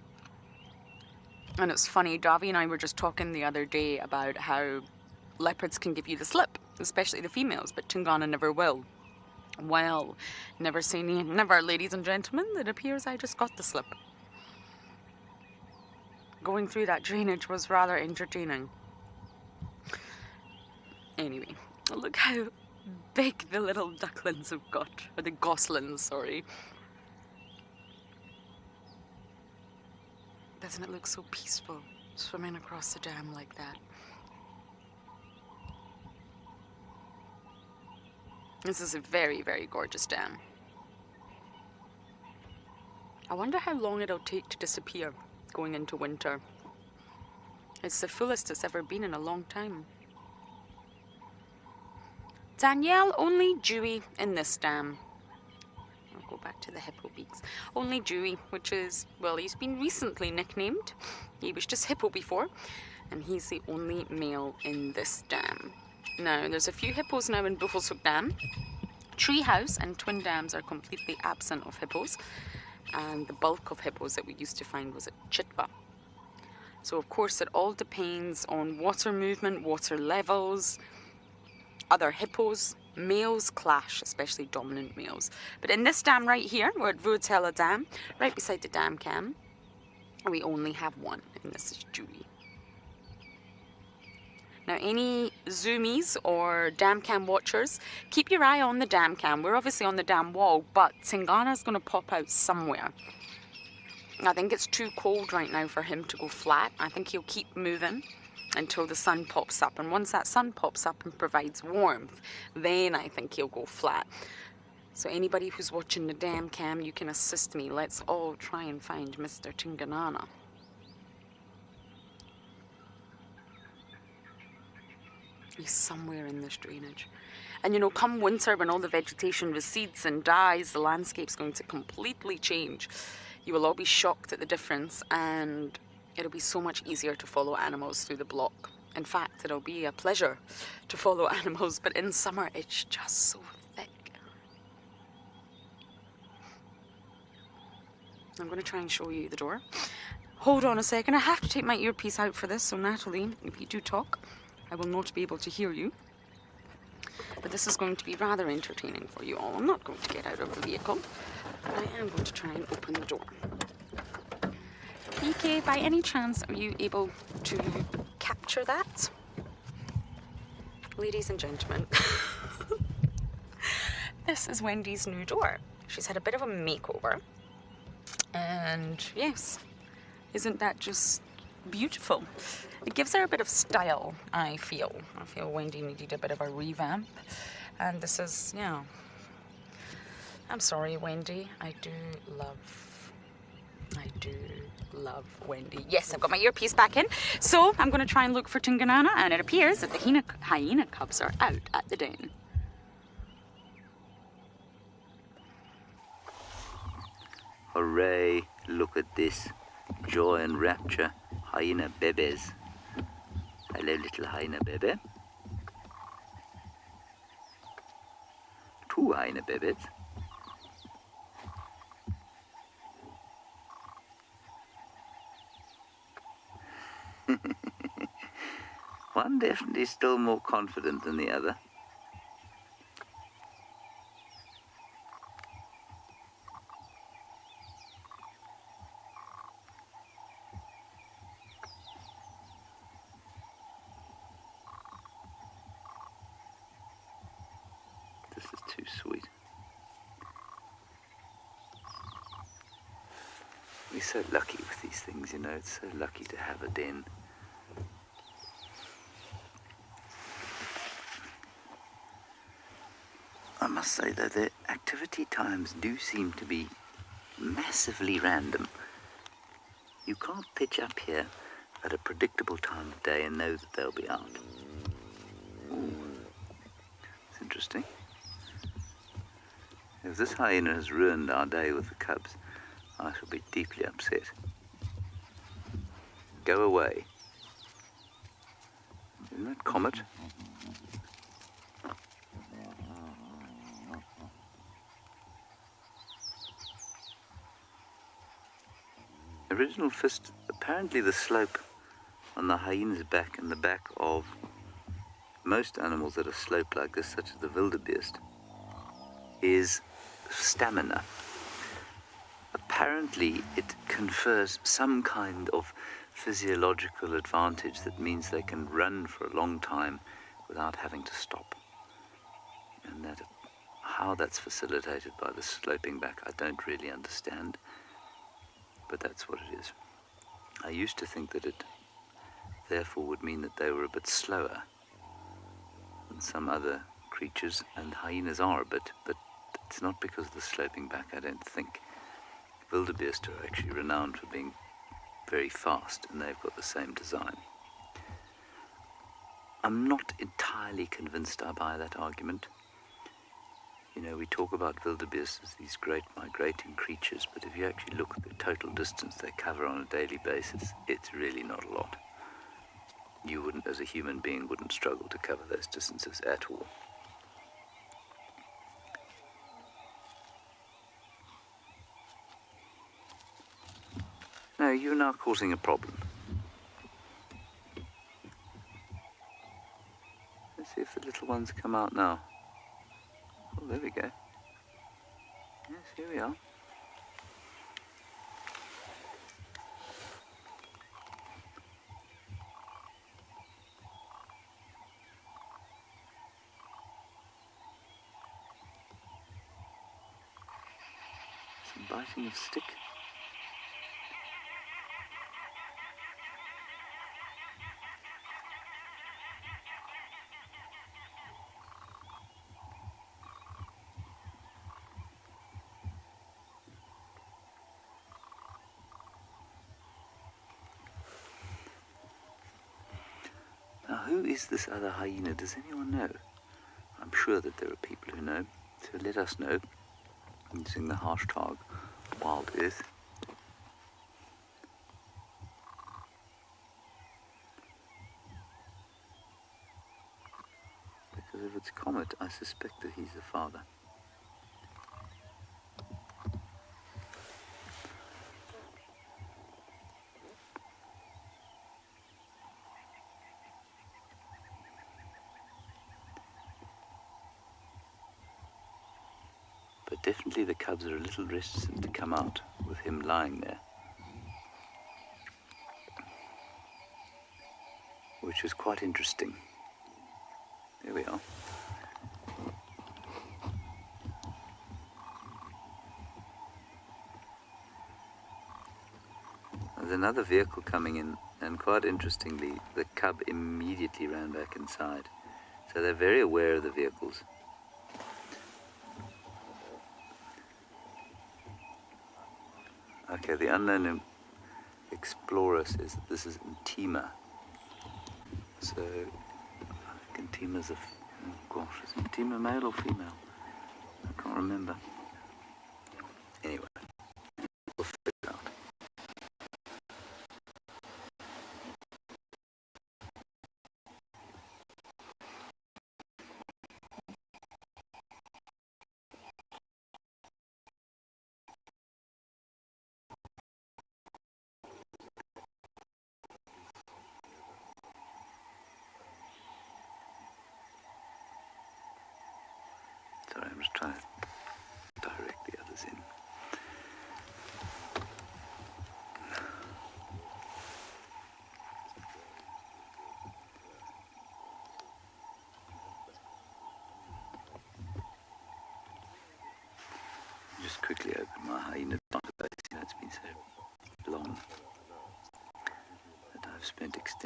And it's funny, Davi and I were just talking the other day about how leopards can give you the slip, especially the females, but Tingana never will. Well, never say never, ladies and gentlemen. It appears I just got the slip. Going through that drainage was rather entertaining. Anyway, look how big the little ducklings have got, or the goslings, sorry. Doesn't it look so peaceful, swimming across the dam like that? This is a very, very gorgeous dam. I wonder how long it'll take to disappear going into winter. It's the fullest it's ever been in a long time. Danielle, only Dewey in this dam. I'll go back to the hippo beaks. Only Dewey, which is, well, he's been recently nicknamed. He was just hippo before, and he's the only male in this dam. Now, there's a few hippos now in Buffelshoek Dam. Treehouse and Twin Dams are completely absent of hippos, and the bulk of hippos that we used to find was at Chitwa. So, of course, it all depends on water movement, water levels, other hippos. Males clash, especially dominant males. But in this dam right here, we're at Vulture Dam, right beside the dam cam, we only have one, and this is Dewey. Now, any zoomies or dam cam watchers, keep your eye on the dam cam. We're obviously on the dam wall, but Tingana's going to pop out somewhere. I think it's too cold right now for him to go flat. I think he'll keep moving until the sun pops up. And once that sun pops up and provides warmth, then I think he'll go flat. So anybody who's watching the dam cam, you can assist me. Let's all try and find Mr. Tingana. He's somewhere in this drainage. And you know, come winter, when all the vegetation recedes and dies, the landscape's going to completely change. You will all be shocked at the difference, and it'll be so much easier to follow animals through the block. In fact, it'll be a pleasure to follow animals, but in summer it's just so thick. I'm going to try and show you the door. Hold on a second, I have to take my earpiece out for this, so Natalie, if you do talk, I will not be able to hear you. But this is going to be rather entertaining for you all. I'm not going to get out of the vehicle, but I am going to try and open the door. BK, by any chance, are you able to capture that? Ladies and gentlemen, this is Wendy's new door. She's had a bit of a makeover. And yes, isn't that just beautiful? It gives her a bit of style, I feel. I feel Wendy needed a bit of a revamp. And this is, yeah. I'm sorry, Wendy. I do love Wendy. Yes, I've got my earpiece back in. So I'm going to try and look for Tingana, and it appears that the Hyena Cubs are out at the den. Hooray, look at this. Joy and rapture. Hyena bebes. Hello, little hyena bebe. Two hyena bebes. One definitely still more confident than the other. We're so lucky with these things, you know. It's so lucky to have a den. I must say, though, their activity times do seem to be massively random. You can't pitch up here at a predictable time of day and know that they'll be out. Ooh. It's interesting. If this hyena has ruined our day with the cubs, I shall be deeply upset. Go away. Isn't that Comet? Original fist, apparently the slope on the hyena's back and the back of most animals that are sloped like this, such as the wildebeest, is stamina. Apparently it confers some kind of physiological advantage that means they can run for a long time without having to stop. And that how that's facilitated by the sloping back, I don't really understand. But that's what it is. I used to think that it therefore would mean that they were a bit slower than some other creatures, and hyenas are a bit, but it's not because of the sloping back, I don't think. Wildebeest are actually renowned for being very fast, and they've got the same design. I'm not entirely convinced I buy that argument. You know, we talk about wildebeest as these great migrating creatures, but if you actually look at the total distance they cover on a daily basis, it's really not a lot. You wouldn't, as a human being, wouldn't struggle to cover those distances at all. No, you're now causing a problem. Let's see if the little ones come out now. Oh, there we go. Yes, here we are. Some biting of stick. Now, who is this other hyena? Does anyone know? I'm sure that there are people who know, so let us know using the hashtag WildEarth. Because if it's Comet, I suspect that he's the father. But definitely the cubs are a little reticent to come out with him lying there. Which is quite interesting. There we are. There's another vehicle coming in, and quite interestingly, the cub immediately ran back inside. So they're very aware of the vehicles. Okay, the unknown explorer says that this is Ntima. So, I think Ntima's a... Oh gosh, is Ntima male or female? I can't remember. Anyway, we'll figure it out. Sorry, I'm just trying to direct the others in. Just quickly open my hyena database. You know, it's been so I've spent extended